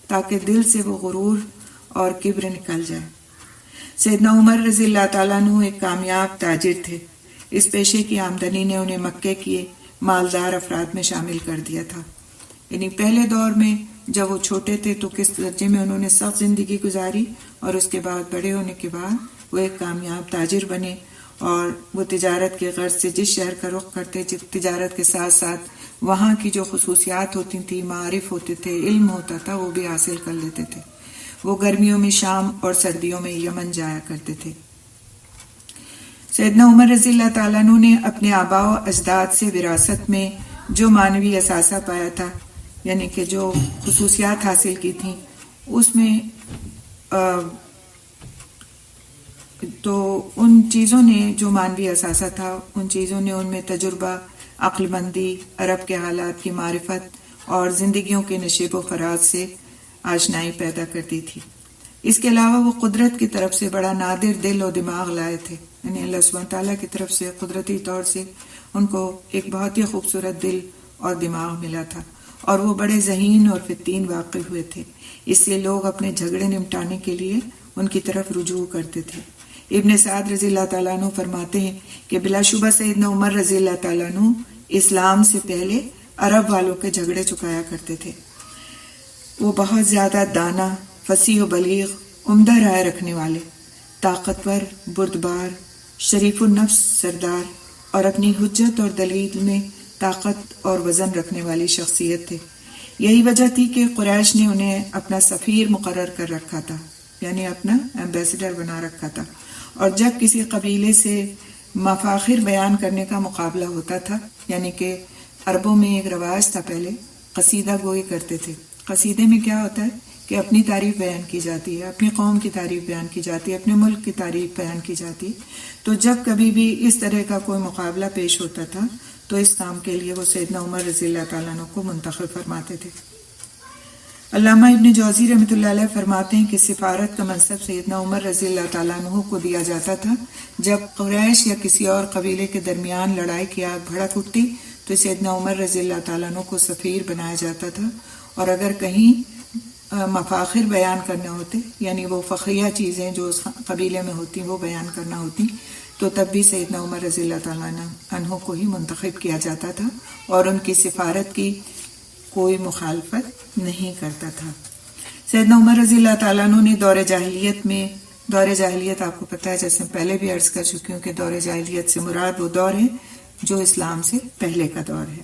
تاکہ دل سے وہ غرور اور کبر نکل جائے۔ سیدنا عمر رضی اللہ تعالیٰ عنہ ایک کامیاب تاجر تھے۔ اس پیشے کی آمدنی نے انہیں مکے کے مالدار افراد میں شامل کر دیا تھا۔ یعنی پہلے دور میں جب وہ چھوٹے تھے تو کس درجے میں انہوں نے سخت زندگی گزاری، اور اس کے بعد بڑے ہونے کے بعد وہ ایک کامیاب تاجر بنے، اور وہ تجارت کے غرض سے جس شہر کا رخ کرتے، تجارت کے ساتھ ساتھ وہاں کی جو خصوصیات ہوتی تھیں، معارف ہوتے تھے، علم ہوتا تھا، وہ بھی حاصل کر لیتے تھے۔ وہ گرمیوں میں شام اور سردیوں میں یمن جایا کرتے تھے۔ سیدنا عمر رضی اللہ تعالیٰ عنہ نے اپنے آباء و اجداد سے وراثت میں جو معنوی اثاثہ پایا تھا، یعنی کہ جو خصوصیات حاصل کی تھیں، اس میں تو ان چیزوں نے جو معنوی اثاثہ تھا، ان چیزوں نے ان میں تجربہ، عقل مندی، عرب کے حالات کی معرفت اور زندگیوں کے نشیب و فراز سے آشنائی پیدا کرتی تھی۔ اس کے علاوہ وہ قدرت کی طرف سے بڑا نادر دل و دماغ لائے تھے، یعنی اللہ سبحانہ تعالیٰ کی طرف سے قدرتی طور سے ان کو ایک بہت ہی خوبصورت دل اور دماغ ملا تھا، اور وہ بڑے ذہین اور فتین واقع ہوئے تھے۔ اس سے لوگ اپنے جھگڑے نمٹانے کے لیے ان کی طرف رجوع کرتے تھے۔ ابن سعد رضی اللہ تعالیٰ عنہ فرماتے ہیں کہ بلا شبہ سیدنا عمر رضی اللہ تعالیٰ عنہ اسلام سے پہلے عرب والوں کے جھگڑے چکایا کرتے تھے۔ وہ بہت زیادہ دانا، فصیح و بلیغ، عمدہ رائے رکھنے والے، طاقتور، بردبار، شریف النفس سردار اور اپنی حجت اور دلیل میں طاقت اور وزن رکھنے والی شخصیت تھے۔ یہی وجہ تھی کہ قریش نے انہیں اپنا سفیر مقرر کر رکھا تھا، یعنی اپنا ایمبیسڈر بنا رکھا تھا، اور جب کسی قبیلے سے مفاخر بیان کرنے کا مقابلہ ہوتا تھا، یعنی کہ عربوں میں ایک رواج تھا، پہلے قصیدہ گوئی کرتے تھے۔ قصیدے میں کیا ہوتا ہے کہ اپنی تعریف بیان کی جاتی ہے، اپنی قوم کی تعریف بیان کی جاتی ہے، اپنے ملک کی تعریف بیان کی جاتی ہے۔ تو جب کبھی بھی اس طرح کا کوئی مقابلہ پیش ہوتا تھا تو اس کام کے لیے وہ سیدنا عمر رضی اللہ تعالیٰ عنہ کو منتخب فرماتے تھے۔ علامہ ابن جوزی رحمۃ اللہ علیہ فرماتے ہیں کہ سفارت کا منصب سیدنا عمر رضی اللہ تعالیٰ عنہ کو دیا جاتا تھا۔ جب قریش یا کسی اور قبیلے کے درمیان لڑائی کی آگ بھڑک اٹھتی تو سیدنا عمر رضی اللہ تعالیٰ عنہ کو سفیر بنایا جاتا تھا، اور اگر کہیں مفاخر بیان کرنے ہوتے، یعنی وہ فخریہ چیزیں جو اس قبیلے میں ہوتی وہ بیان کرنا ہوتی، تو تب بھی سیدنا عمر رضی اللہ تعالیٰ عنہ کو ہی منتخب کیا جاتا تھا، اور ان کی سفارت کی کوئی مخالفت نہیں کرتا تھا۔ سیدنا عمر رضی اللہ تعالیٰ عنہ نے دور جاہلیت آپ کو پتہ ہے، جیسے پہلے بھی عرض کر چکی ہوں کہ دور جاہلیت سے مراد وہ دور ہے جو اسلام سے پہلے کا دور ہے۔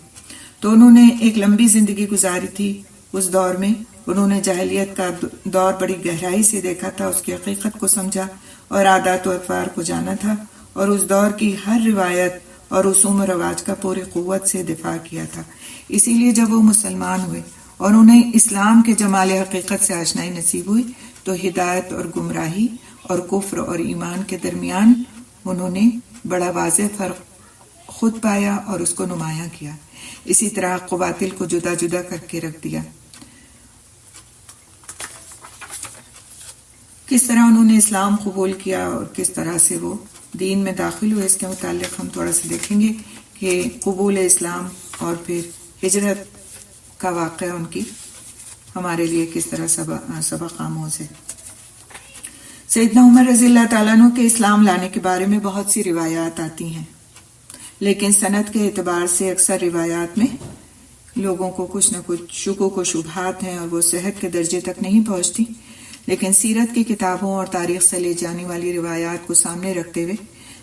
تو انہوں نے ایک لمبی زندگی گزاری تھی۔ اس دور میں انہوں نے جاہلیت کا دور بڑی گہرائی سے دیکھا تھا، اس کی حقیقت کو سمجھا اور عادات و اطوار کو جانا تھا، اور اس دور کی ہر روایت اور رسوم و رواج کا پوری قوت سے دفاع کیا تھا۔ اسی لیے جب وہ مسلمان ہوئے اور انہیں اسلام کے جمال حقیقت سے آشنائی نصیب ہوئی تو ہدایت اور گمراہی اور کفر اور ایمان کے درمیان انہوں نے بڑا واضح فرق خود پایا اور اس کو نمایاں کیا۔ اسی طرح حق و باطل کو جدا جدا کر کے رکھ دیا۔ کس طرح انہوں نے اسلام قبول کیا اور کس طرح سے وہ دین میں داخل ہوئے، اس کے متعلق ہم تھوڑا سا دیکھیں گے کہ قبول اسلام اور پھر ہجرت کا واقعہ ان کی ہمارے لیے کس طرح سبق آموز ہے۔ سیدنا عمر رضی اللہ تعالیٰ عنہ کے اسلام لانے کے بارے میں بہت سی روایات آتی ہیں، لیکن سند کے اعتبار سے اکثر روایات میں لوگوں کو کچھ نہ کچھ شکوک و شبہات ہیں اور وہ صحت کے درجے تک نہیں پہنچتی، لیکن سیرت کی کتابوں اور تاریخ سے لے جانے والی روایات کو سامنے رکھتے ہوئے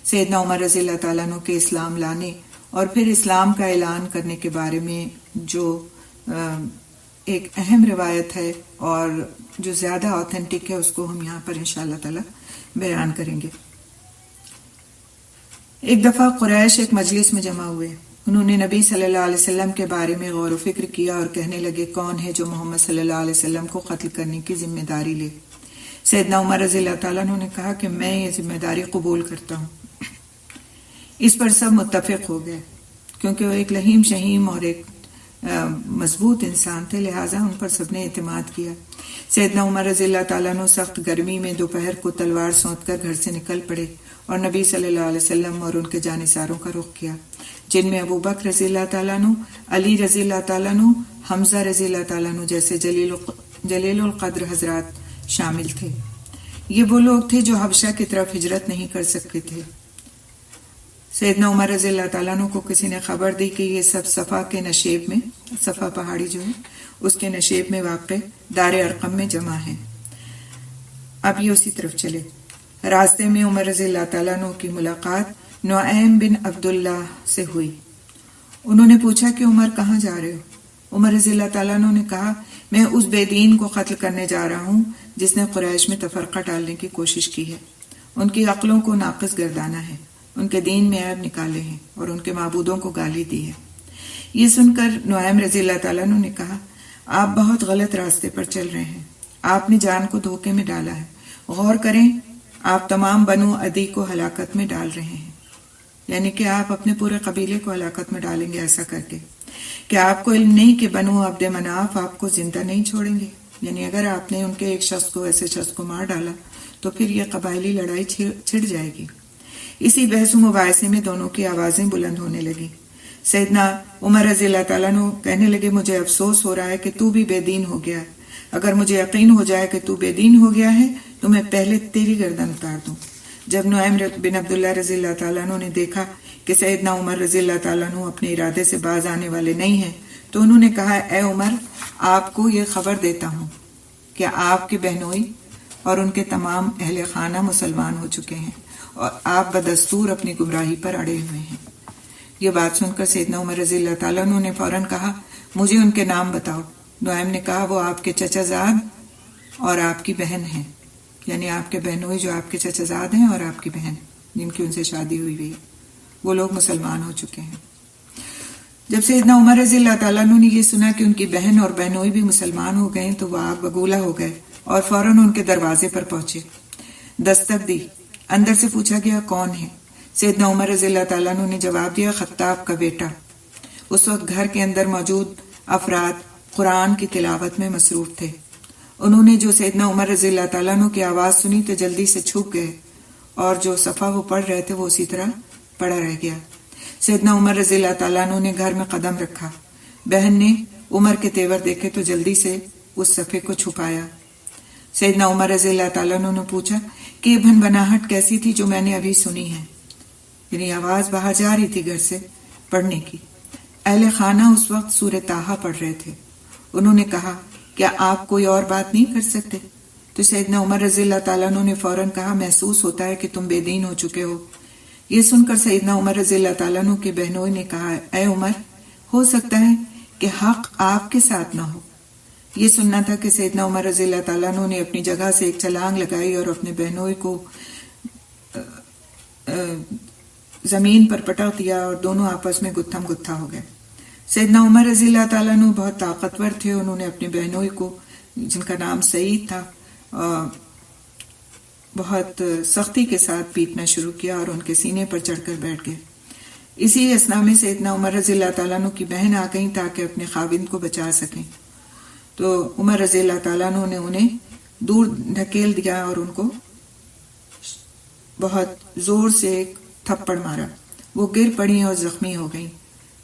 سیدنا عمر رضی اللہ تعالیٰ عنہ کے اسلام لانے اور پھر اسلام کا اعلان کرنے کے بارے میں جو ایک اہم روایت ہے اور جو زیادہ آتھینٹک ہے، اس کو ہم یہاں پر انشاءاللہ تعالی بیان کریں گے۔ ایک دفعہ قریش ایک مجلس میں جمع ہوئے۔ انہوں نے نبی صلی اللہ علیہ وسلم کے بارے میں غور و فکر کیا اور کہنے لگے، کون ہے جو محمد صلی اللہ علیہ وسلم کو قتل کرنے کی ذمہ داری لے؟ سیدنا عمر رضی اللہ تعالیٰ عنہ نے کہا کہ میں یہ ذمہ داری قبول کرتا ہوں۔ اس پر سب متفق ہو گئے، کیونکہ وہ ایک لہیم شہیم اور ایک مضبوط انسان تھے، لہٰذا ان پر سب نے اعتماد کیا۔ سیدنا عمر رضی اللہ تعالیٰ عنہ سخت گرمی میں دوپہر کو تلوار سونت کر گھر سے نکل پڑے اور نبی صلی اللہ علیہ وسلم اور ان کے جانثاروں کا رخ کیا، جن میں ابو بکر رضی اللہ تعالیٰ عنہ، علی رضی اللہ تعالیٰ عنہ، حمزہ رضی اللہ تعالیٰ عنہ جیسے جلیل القدر حضرات شامل تھے۔ یہ وہ لوگ تھے جو حبشہ کی طرف ہجرت نہیں کر سکتے تھے۔ سیدنا عمر رضی اللہ تعالیٰ عنہ کو کسی نے خبر دی کہ یہ سب صفا کے نشیب میں، صفا پہاڑی جو ہے اس کے نشیب میں واقع دار ارقم میں جمع ہیں۔ اب یہ اسی طرف چلے۔ راستے میں عمر رضی اللہ تعالیٰ عنہ کی ملاقات نعیم بن عبداللہ سے ہوئی۔ انہوں نے پوچھا کہ عمر کہاں جا رہے ہو؟ عمر رضی اللہ تعالیٰ عنہ نے کہا میں اس بے دین کو قتل کرنے جا رہا ہوں جس نے قریش میں تفرقہ ڈالنے کی کوشش کی ہے، ان کی عقلوں کو ناقص گردانا ہے، ان کے دین میں عیب نکالے ہیں اور ان کے معبودوں کو گالی دی ہے۔ یہ سن کر نعیم رضی اللہ تعالیٰ عنہ نے کہا آپ بہت غلط راستے پر چل رہے ہیں، آپ نے جان کو دھوکے میں ڈالا ہے، غور کریں آپ تمام بنو عدی کو ہلاکت میں ڈال رہے ہیں، یعنی کہ آپ اپنے پورے قبیلے کو ہلاکت میں ڈالیں گے ایسا کر کے۔ کیا آپ کو علم نہیں کہ بنو عبد مناف آپ کو زندہ نہیں چھوڑیں گے؟ یعنی اگر آپ نے ان کے ایک شخص کو ایسے شخص کو مار ڈالا تو پھر یہ قبائلی لڑائی چھڑ جائے گی۔ اسی بحث و مباحثے میں دونوں کی آوازیں بلند ہونے لگی۔ سیدنا عمر رضی اللہ تعالیٰ عنہ کہنے لگے مجھے افسوس ہو رہا ہے کہ تو بھی بے دین ہو گیا ہے، اگر مجھے یقین ہو جائے کہ تو بے دین ہو گیا ہے تو میں پہلے تیری گردن اتار دوں۔ جب نعیم بن عبداللہ رضی اللہ تعالیٰ عنہ نے دیکھا کہ سیدنا عمر رضی اللہ تعالیٰ عنہ اپنے ارادے سے باز آنے والے نہیں ہیں تو انہوں نے کہا اے عمر آپ کو یہ خبر دیتا ہوں کہ آپ کے بہنوئی اور ان کے تمام اہل خانہ مسلمان ہو چکے ہیں اور آپ بدستور اپنی گمراہی پر اڑے ہوئے ہیں۔ یہ بات سن کر سیدنا عمر رضی اللہ تعالیٰ عنہ نے فوراً کہا مجھے ان کے نام بتاؤ۔ نعیم نے کہا وہ آپ کے چچا زاد اور آپ کی بہن ہیں، یعنی آپ کے بہنوئی جو آپ کے چچا زاد ہیں اور آپ کی بہن جن کی ان سے شادی ہوئی ہے، وہ لوگ مسلمان ہو چکے ہیں۔ جب سیدنا عمر رضی اللہ تعالیٰ عنہ نے یہ سنا کہ ان کی بہن اور بہنوئی بھی مسلمان ہو گئے تو وہ آگ بگولا ہو گئے اور فوراً ان کے دروازے پر پہنچے۔ دستک دی، اندر سے پوچھا گیا کون ہے؟ سیدنا عمر رضی اللہ تعالیٰ عنہ نے جواب دیا خطاب کا بیٹا۔ اس وقت گھر کے اندر موجود افراد قرآن کی تلاوت میں مصروف تھے۔ انہوں نے جو سیدنا عمر رضی اللہ تعالیٰ عنہ کی آواز سنی تو جلدی سے چھپ گئے اور جو صفحہ وہ پڑھ رہے تھے وہ اسی طرح پڑا رہ گیا۔ سیدنا عمر رضی اللہ تعالیٰ عنہ نے گھر میں قدم رکھا۔ بہن نے عمر کے تیور دیکھے تو جلدی سے اس صفحے کو چھپایا۔ سیدنا عمر رضی اللہ تعالیٰ عنہ نے پوچھا کہ یہ بھن بناہٹ کیسی تھی جو میں نے ابھی سنی ہے؟ یعنی آواز باہر جا رہی تھی گھر سے پڑھنے کی۔ اہل خانہ اس وقت سورہ طٰہٰ پڑھ رہے تھے۔ انہوں نے کہا کیا آپ کوئی اور بات نہیں کر سکتے؟ تو سیدنا عمر رضی اللہ تعالیٰ عنہ نے فوراً کہا محسوس ہوتا ہے کہ تم بے دین ہو چکے ہو۔ یہ سن کر سیدنا عمر رضی اللہ تعالیٰ عنہ کے بہنوئی نے کہا اے عمر ہو سکتا ہے کہ حق آپ کے ساتھ نہ ہو۔ یہ سننا تھا کہ سیدنا عمر رضی اللہ تعالیٰ عنہ نے اپنی جگہ سے ایک چھلانگ لگائی اور اپنے بہنوئی کو زمین پر پٹک دیا اور دونوں آپس میں گتھم گتھا ہو گئے۔ سیدنا عمر رضی اللہ تعالیٰ عنہ بہت طاقتور تھے۔ انہوں نے اپنے بہنوئی کو جن کا نام سعید تھا بہت سختی کے ساتھ پیٹنا شروع کیا اور ان کے سینے پر چڑھ کر بیٹھ گئے۔ اسی اثنا میں سیدنا عمر رضی اللہ تعالیٰ عنہ کی بہن آ گئیں تاکہ اپنے خاوند کو بچا سکیں، تو عمر رضی اللہ تعالیٰ عنہ نے انہیں دور دھکیل دیا اور ان کو بہت زور سے ایک تھپڑ مارا۔ وہ گر پڑی اور زخمی ہو گئیں۔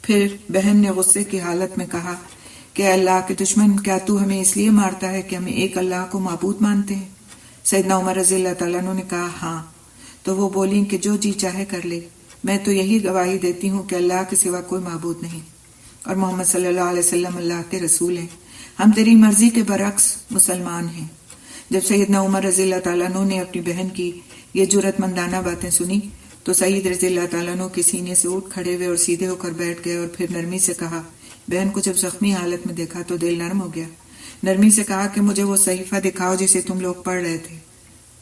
پھر بہن نے غصے کی حالت میں کہا کہ اللہ کے دشمن کیا تو ہمیں اس لیے مارتا ہے کہ ہم ایک اللہ کو معبود مانتے ہیں؟ سیدنا عمر رضی اللہ تعالیٰ عنہ نے کہا ہاں۔ تو وہ بولیں کہ جو جی چاہے کر لے، میں تو یہی گواہی دیتی ہوں کہ اللہ کے سوا کوئی معبود نہیں اور محمد صلی اللہ علیہ وسلم اللہ کے رسول ہیں، ہم تیری مرضی کے برعکس مسلمان ہیں۔ جب سیدنا عمر رضی اللہ تعالیٰ عنہ نے اپنی بہن کی یہ جرأت مندانہ باتیں سنی تو سعید رضی اللہ تعالیٰ عنہ کے سینے سے اٹھ کھڑے ہوئے اور سیدھے ہو کر بیٹھ گئے اور پھر نرمی سے کہا، بہن کو جب زخمی حالت میں دیکھا تو دل نرم ہو گیا۔ نرمی سے کہا کہ مجھے وہ صحیفہ دکھاؤ جسے تم لوگ پڑھ رہے تھے،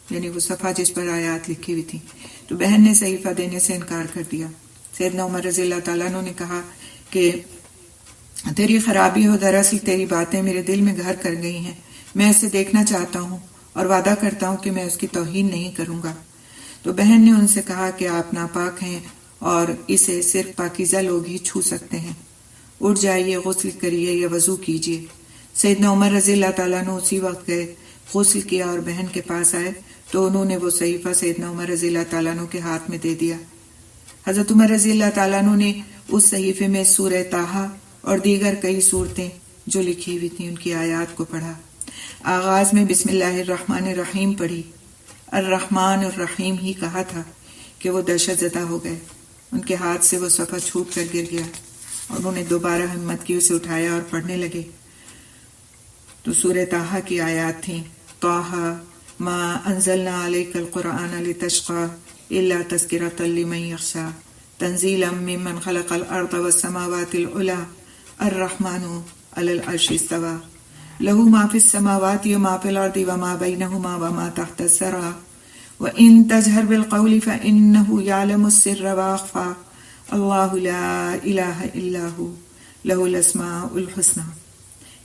یعنی وہ صفحہ جس پر آیات لکھی ہوئی تھی۔ تو بہن نے صحیفہ دینے سے انکار کر دیا۔ سیدنا عمر رضی اللہ تعالیٰ عنہ نے کہا کہ تیری خرابی ہو، دراصل تیری باتیں میرے دل میں گھر کر گئی ہیں، میں اسے دیکھنا چاہتا ہوں اور وعدہ کرتا ہوں کہ میں اس کی توہین نہیں کروں گا۔ تو بہن نے ان سے کہا کہ آپ ناپاک ہیں اور اسے صرف پاکیزہ لوگ ہی چھو سکتے ہیں، اٹھ جائیے، غسل کریے یا وضو کیجیے۔ سیدنا عمر رضی اللہ تعالیٰ عنہ اسی وقت گئے، غسل کیا اور بہن کے پاس آئے تو انہوں نے وہ صحیفہ سیدنا عمر رضی اللہ تعالیٰ عنہ کے ہاتھ میں دے دیا۔ حضرت عمر رضی اللہ تعالیٰ عنہ نے اس صحیفے میں سورہ طٰہٰ اور دیگر کئی صورتیں جو لکھی ہوئی تھیں ان کی آیات کو پڑھا۔ آغاز میں بسم اللہ الرحمن الرحیم پڑھی، الرحمن الرحیم ہی کہا تھا کہ وہ دہشت زدہ ہو گئے، ان کے ہاتھ سے وہ صفحہ چھوٹ کر گر گیا اور انہوں نے دوبارہ ہمت کی، اسے اٹھایا اور پڑھنے لگے تو سورہ طٰہٰ کی آیات تھیں، طٰہٰ ما انزلنا علیک القرآن لتشقی الا تذکرۃ لمن یخشی تنزیلا ممن خلق الارض والسماوات العلی الرحمن علی العرش استوی لہ ما فی السماوات وما فی الارض وما بینہما وما تحت الثری وان تجہر بالقول فانہ یعلم السر واخفی اللہ لا الہ الا ہو لہ الاسماء الحسنی۔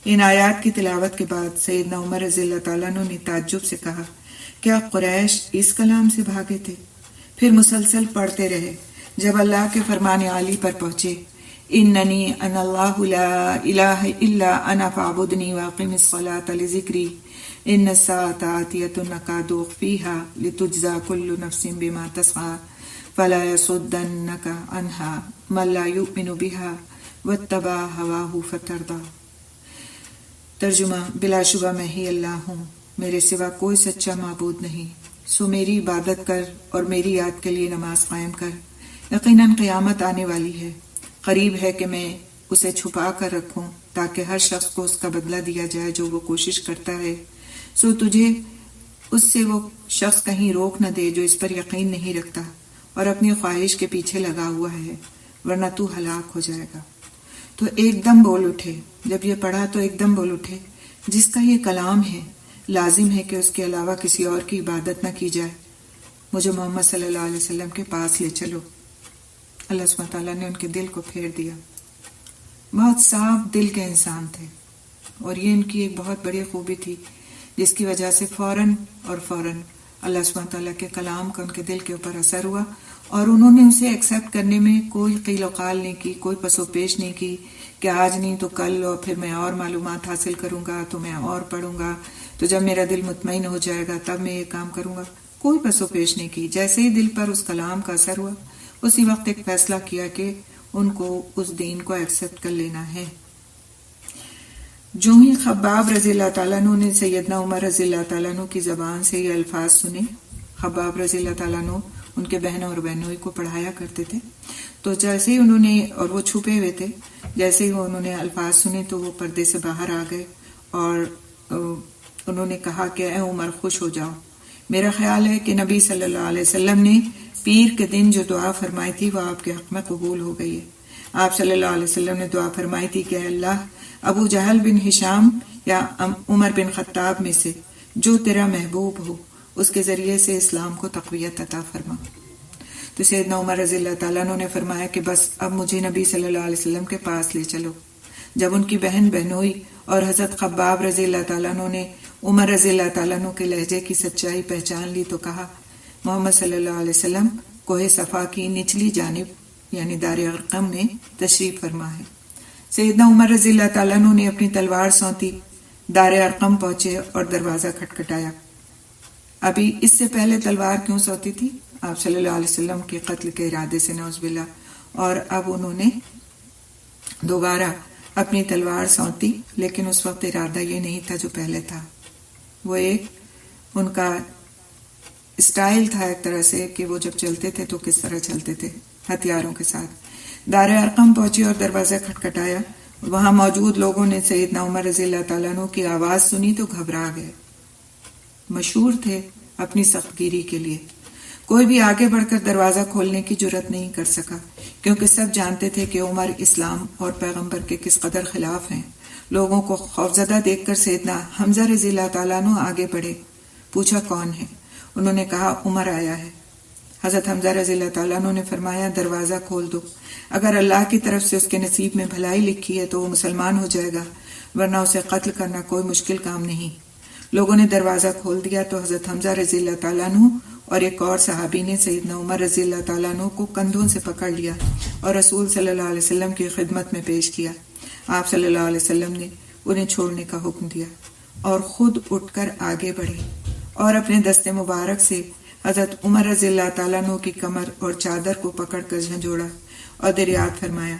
ان آیات کی تلاوت کے بعد سیدنا عمر رضی اللہ تعالیٰ عنہ نے تعجب سے کہا، کیا قریش اس کلام سے بھاگے تھے؟ پھر مسلسل پڑھتے رہے جب اللہ کے فرمان عالی پر پہنچے، اننی انا اللہ لا الہ الا انا فاعبدنی واقم الصلاۃ لذکری ان الساعۃ آتیۃ اکاد اخفیہا لتجزی کل نفس بما تسعی فلا یصدنک عنہا من لا یؤمن بہا واتبع ہواہ فتردی۔ ترجمہ، بلا شبہ میں ہی اللہ ہوں، میرے سوا کوئی سچا معبود نہیں، سو میری عبادت کر اور میری یاد کے لیے نماز قائم کر، یقیناً قیامت آنے والی ہے، قریب ہے کہ میں اسے چھپا کر رکھوں تاکہ ہر شخص کو اس کا بدلہ دیا جائے جو وہ کوشش کرتا ہے، سو تجھے اس سے وہ شخص کہیں روک نہ دے جو اس پر یقین نہیں رکھتا اور اپنی خواہش کے پیچھے لگا ہوا ہے، ورنہ تو ہلاک ہو جائے گا۔ تو ایک دم بول اٹھے، جب یہ پڑھا تو ایک دم بول اٹھے، جس کا یہ کلام ہے لازم ہے کہ اس کے علاوہ کسی اور کی عبادت نہ کی جائے، مجھے محمد صلی اللہ علیہ وسلم کے پاس لے چلو۔ اللہ سبحانہ تعالیٰ نے ان کے دل کو پھیر دیا، بہت صاف دل کے انسان تھے، اور یہ ان کی ایک بہت بڑی خوبی تھی جس کی وجہ سے فوراً اللہ سبحانہ تعالیٰ کے کلام کا ان کے دل کے اوپر اثر ہوا، اور انہوں نے اسے ایکسیپٹ کرنے میں کوئی قیل و قال نہیں کی، کوئی پس و پیش نہیں کی کہ آج نہیں تو کل، اور پھر میں اور معلومات حاصل کروں گا تو میں اور پڑھوں گا، تو جب میرا دل مطمئن ہو جائے گا تب میں یہ کام کروں گا۔ کوئی پس و پیش نہیں کی، جیسے ہی دل پر اس کلام کا اثر ہوا اسی وقت ایک فیصلہ کیا کہ ان کو اس دین کو ایکسیپٹ کر لینا ہے۔ جو ہی خباب رضی اللہ تعالیٰ عنہ نے سیدنا عمر رضی اللہ تعالیٰ عنہ کی زبان سے یہ الفاظ سنے، خباب رضی اللہ تعالیٰ عنہ ان کے بہنوں اور بہنوئی کو پڑھایا کرتے تھے، تو جیسے ہی انہوں نے، اور وہ چھپے ہوئے تھے، جیسے ہی انہوں نے الفاظ سنے تو وہ پردے سے باہر آ گئے اور انہوں نے کہا کہ اے عمر خوش ہو جاؤ، میرا خیال ہے کہ نبی صلی اللہ علیہ وسلم نے پیر کے دن جو دعا فرمائی تھی وہ آپ کے حق میں قبول ہو گئی ہے۔ آپ صلی اللہ علیہ وسلم نے دعا فرمائی تھی کہ اے اللہ، ابو جہل بن ہشام یا عمر بن خطاب میں سے جو تیرا محبوب ہو اس کے ذریعے سے اسلام کو تقویت عطا فرما۔ تو سیدنا عمر رضی اللہ تعالیٰ عنہ نے فرمایا کہ بس اب مجھے نبی صلی اللہ علیہ وسلم کے پاس لے چلو۔ جب ان کی بہن بہنوئی اور حضرت خباب رضی اللہ تعالیٰ عنہ نے عمر رضی اللہ تعالیٰ عنہ کے لہجے کی سچائی پہچان لی تو کہا، محمد صلی اللہ علیہ وسلم کوہ صفا کی نچلی جانب یعنی دار ارقم میں تشریف فرما ہے۔ سیدنا عمر رضی اللہ تعالیٰ عنہ نے اپنی تلوار سونتی، دار ارقم پہنچے اور دروازہ کھٹکھٹایا۔ ابھی اس سے پہلے تلوار کیوں سونتی تھی؟ آپ صلی اللہ علیہ وسلم کے قتل کے ارادے سے، نعوذ باللہ، اور اب انہوں نے دوبارہ اپنی تلوار سونتی، لیکن اس وقت ارادہ یہ نہیں تھا جو پہلے تھا، وہ ایک ان کا اسٹائل تھا ایک طرح سے کہ وہ جب چلتے تھے تو کس طرح چلتے تھے ہتھیاروں کے ساتھ۔ دار ارقم پہنچی اور دروازہ کھٹکھٹایا، وہاں موجود لوگوں نے سیدنا عمر رضی اللہ تعالیٰ عنہ کی آواز سنی تو گھبرا گئے۔ مشہور تھے اپنی سخت گیری کے لیے، کوئی بھی آگے بڑھ کر دروازہ کھولنے کی جرت نہیں کر سکا، کیونکہ سب جانتے تھے کہ عمر اسلام اور پیغمبر کے کس قدر خلاف ہیں۔ لوگوں کو خوفزدہ دیکھ کر سیدنا حمزہ رضی اللہ تعالیٰ عنہ آگے بڑھے، پوچھا کون ہے؟ انہوں نے کہا عمر آیا ہے۔ حضرت حمزہ رضی اللہ تعالیٰ عنہ نے فرمایا دروازہ کھول دو، اگر اللہ کی طرف سے اس کے نصیب میں بھلائی لکھی ہے تو وہ مسلمان ہو جائے گا، ورنہ اسے قتل کرنا کوئی مشکل کام نہیں۔ لوگوں نے دروازہ کھول دیا تو حضرت حمزہ رضی اللہ تعالیٰ عنہ اور ایک اور صحابی نے سیدنا عمر رضی اللہ تعالیٰ عنہ کو کندھوں سے پکڑ لیا اور رسول صلی اللہ علیہ وسلم کی خدمت میں پیش کیا۔ آپ صلی اللہ علیہ وسلم نے انہیں چھوڑنے کا حکم دیا اور خود اٹھ کر آگے بڑھے اور اپنے دست مبارک سے حضرت عمر رضی اللہ تعالیٰ عنہ کی کمر اور چادر کو پکڑ کر جھنجھوڑا اور دریافت فرمایا،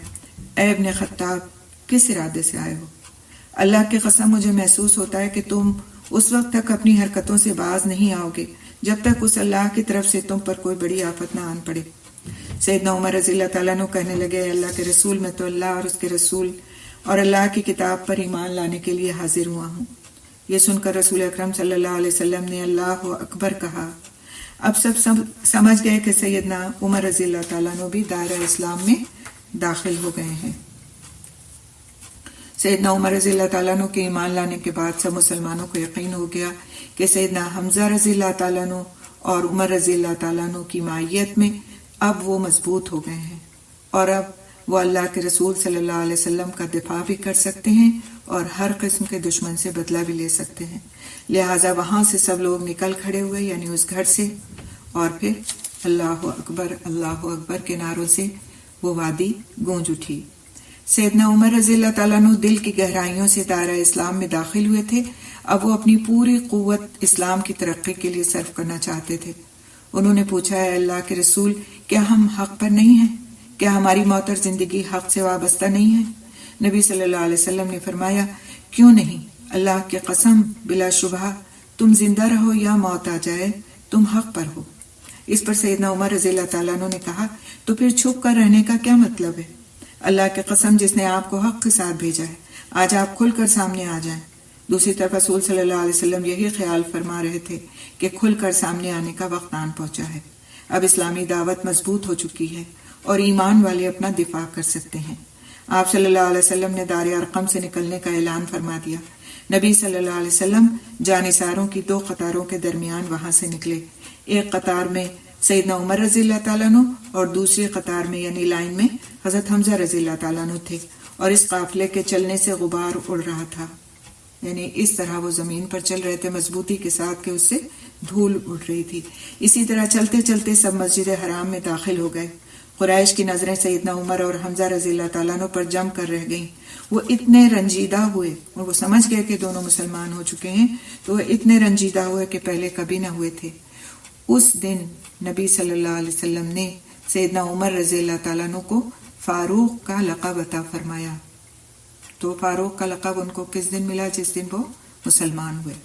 اے ابن خطاب، کس ارادے سے آئے ہو؟ اللہ کی قسم مجھے محسوس ہوتا ہے کہ تم اس وقت تک اپنی حرکتوں سے باز نہیں آؤ گے جب تک اس اللہ کی طرف سے تم پر کوئی بڑی آفت نہ آن پڑے۔ سیدنا عمر رضی اللہ تعالیٰ عنہ کہنے لگے، اے اللہ کے رسول، میں تو اللہ اور اس کے رسول اور اللہ کی کتاب پر ایمان لانے کے لیے حاضر ہوا ہوں۔ یہ سن کر رسول اکرم صلی اللہ علیہ وسلم نے اللہ اکبر کہا۔ اب سب سمجھ گئے کہ سیدنا عمر رضی اللہ تعالیٰ عنہ بھی دائرہ اسلام میں داخل ہو گئے ہیں۔ سیدنا عمر رضی اللہ تعالیٰ عنہ کے ایمان لانے کے بعد سب مسلمانوں کو یقین ہو گیا کہ سیدنا حمزہ رضی اللہ تعالیٰ عنہ اور عمر رضی اللہ تعالیٰ عنہ کی معیت میں اب وہ مضبوط ہو گئے ہیں اور اب وہ اللہ کے رسول صلی اللہ علیہ وسلم کا دفاع بھی کر سکتے ہیں اور ہر قسم کے دشمن سے بدلہ بھی لے سکتے ہیں۔ لہٰذا وہاں سے سب لوگ نکل کھڑے ہوئے، یعنی اس گھر سے، اور پھر اللہ اکبر کے نعروں سے وہ وادی گونج اٹھی۔ سیدنا عمر رضی اللہ تعالیٰ عنہ دل کی گہرائیوں سے دائرہ اسلام میں داخل ہوئے تھے۔ اب وہ اپنی پوری قوت اسلام کی ترقی کے لیے صرف کرنا چاہتے تھے۔ انہوں نے پوچھا، اے اللہ کے رسول، کیا ہم حق پر نہیں ہیں؟ کیا ہماری موت اور زندگی حق سے وابستہ نہیں ہے؟ نبی صلی اللہ علیہ وسلم نے فرمایا، کیوں نہیں؟ اللہ کی قسم، بلا شبہ تم زندہ رہو یا موت آ جائے، تم حق پر ہو۔ اس پر سیدنا عمر رضی اللہ تعالیٰ عنہ نے کہا، تو پھر چھپ کر رہنے کا کیا مطلب ہے؟ اللہ کی قسم جس نے آپ کو حق کے ساتھ بھیجا ہے، آج آپ کھل کر سامنے آ جائیں۔ دوسری طرف رسول صلی اللہ علیہ وسلم یہی خیال فرما رہے تھے کہ کھل کر سامنے آنے کا وقت آن پہنچا ہے۔ اب اسلامی دعوت مضبوط ہو چکی ہے اور ایمان والے اپنا دفاع کر سکتے ہیں۔ آپ صلی اللہ علیہ وسلم نے دار ارقم سے نکلنے کا اعلان فرما دیا۔ نبی صلی اللہ علیہ وسلم جانثاروں کی دو قطاروں کے درمیان وہاں سے نکلے۔ ایک قطار میں سیدنا عمر رضی اللہ تعالیٰ عنہ اور دوسری قطار میں یعنی لائن میں حضرت حمزہ رضی اللہ تعالیٰ عنہ تھے، اور اس قافلے کے چلنے سے غبار اڑ رہا تھا، یعنی اس طرح وہ زمین پر چل رہے تھے مضبوطی کے ساتھ کہ اس سے دھول اڑ رہی تھی۔ اسی طرح چلتے چلتے سب مسجد حرام میں داخل ہو گئے۔ قریش کی نظریں سیدنا عمر اور حمزہ رضی اللہ تعالیٰ عنہ پر جم کر رہ گئیں۔ وہ اتنے رنجیدہ ہوئے اور وہ سمجھ گئے کہ دونوں مسلمان ہو چکے ہیں، تو وہ اتنے رنجیدہ ہوئے کہ پہلے کبھی نہ ہوئے تھے۔ اس دن نبی صلی اللہ علیہ وسلم نے سیدنا عمر رضی اللہ تعالیٰ عنہ کو فاروق کا لقب عطا فرمایا۔ تو فاروق کا لقب ان کو کس دن ملا؟ جس دن وہ مسلمان ہوئے۔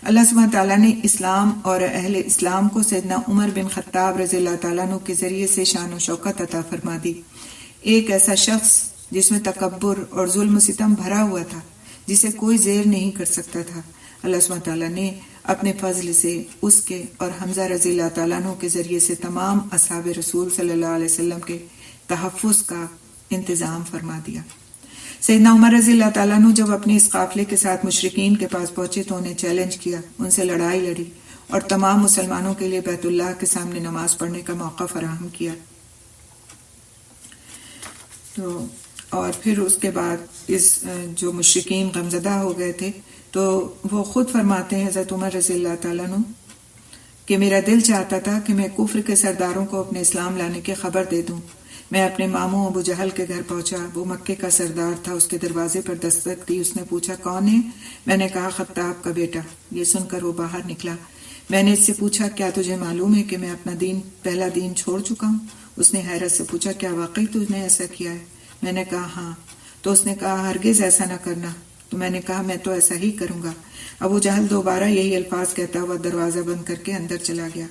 اللہ سبحانہ تعالیٰ نے اسلام اور اہل اسلام کو سیدنا عمر بن خطاب رضی اللہ تعالیٰ عنہ کے ذریعے سے شان و شوکت عطا فرما دی۔ ایک ایسا شخص جس میں تکبر اور ظلم و ستم بھرا ہوا تھا، جسے کوئی زیر نہیں کر سکتا تھا، اللہ سبحانہ تعالیٰ نے اپنے فضل سے اس کے اور حمزہ رضی اللہ تعالیٰ عنہ کے ذریعے سے تمام اصحاب رسول صلی اللہ علیہ وسلم کے تحفظ کا انتظام فرما دیا۔ سیدنا عمر رضی اللہ تعالیٰ عنہ جب اپنے اس قافلے کے ساتھ مشرکین کے پاس پہنچے تو انہیں چیلنج کیا، ان سے لڑائی لڑی اور تمام مسلمانوں کے لیے بیت اللہ کے سامنے نماز پڑھنے کا موقع فراہم کیا۔ تو اور پھر اس کے بعد اس جو مشرکین غمزدہ ہو گئے تھے تو وہ خود فرماتے ہیں حضرت عمر رضی اللہ تعالیٰ عنہ کہ میرا دل چاہتا تھا کہ میں کفر کے سرداروں کو اپنے اسلام لانے کی خبر دے دوں۔ میں اپنے ماموں ابو جہل کے گھر پہنچا، وہ مکے کا سردار تھا، اس کے دروازے پر دستک دی۔ اس نے پوچھا کون ہے؟ میں نے کہا خطاب کا بیٹا۔ یہ سن کر وہ باہر نکلا۔ میں نے اس سے پوچھا کیا تجھے معلوم ہے کہ میں اپنا پہلا دین چھوڑ چکا ہوں؟ اس نے حیرت سے پوچھا کیا واقعی تجھ نے ایسا کیا ہے؟ میں نے کہا ہاں۔ تو اس نے کہا ہرگز ایسا نہ کرنا۔ تو میں نے کہا میں تو ایسا ہی کروں گا۔ ابو جہل دوبارہ یہی الفاظ کہتا ہوا دروازہ بند کر کے اندر چلا گیا۔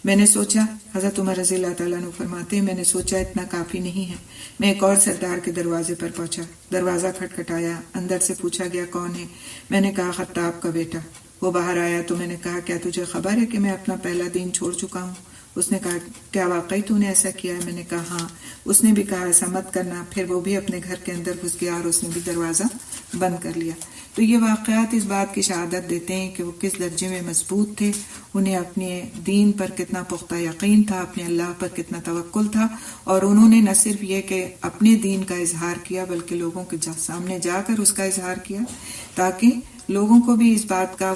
میں نے سوچا، حضرت عمر رضی اللہ تعالیٰ عنہ فرماتے ہیں، میں نے سوچا اتنا کافی نہیں ہے۔ میں ایک اور سردار کے دروازے پر پہنچا، دروازہ کھٹکھٹایا، اندر سے پوچھا گیا کون ہے؟ میں نے کہا خطاب کا بیٹا۔ وہ باہر آیا تو میں نے کہا کیا تجھے خبر ہے کہ میں اپنا پہلا دین چھوڑ چکا ہوں؟ اس نے کہا کیا واقعی تو نے ایسا کیا ہے؟ میں نے کہا ہاں۔ اس نے بھی کہا ایسا مت کرنا۔ پھر وہ بھی اپنے گھر کے اندر گھس گیا اور اس نے بھی دروازہ بند کر لیا۔ تو یہ واقعات اس بات کی شہادت دیتے ہیں کہ وہ کس درجے میں مضبوط تھے، انہیں اپنے دین پر کتنا پختہ یقین تھا، اپنے اللہ پر کتنا توکل تھا، اور انہوں نے نہ صرف یہ کہ اپنے دین کا اظہار کیا بلکہ لوگوں کے سامنے جا کر اس کا اظہار کیا تاکہ لوگوں کو بھی اس بات کا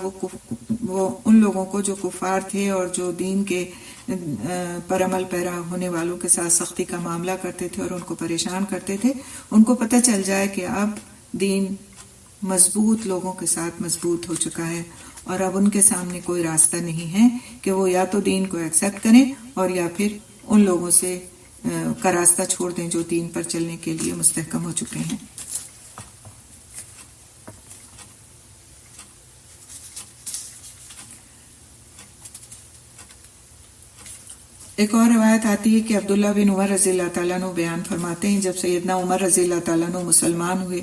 وہ ان لوگوں کو جو کفار تھے اور جو دین کے پر عمل پیرا ہونے والوں کے ساتھ سختی کا معاملہ کرتے تھے اور ان کو پریشان کرتے تھے، ان کو پتہ چل جائے کہ اب دین مضبوط لوگوں کے ساتھ مضبوط ہو چکا ہے، اور اب ان کے سامنے کوئی راستہ نہیں ہے کہ وہ یا تو دین کو ایکسیپٹ کریں اور یا پھر ان لوگوں سے کا راستہ چھوڑ دیں جو دین پر چلنے کے لیے مستحکم ہو چکے ہیں۔ ایک اور روایت آتی ہے کہ عبداللہ بن عمر رضی اللہ تعالیٰ عنہ بیان فرماتے ہیں، جب سیدنا عمر رضی اللہ تعالیٰ عنہ مسلمان ہوئے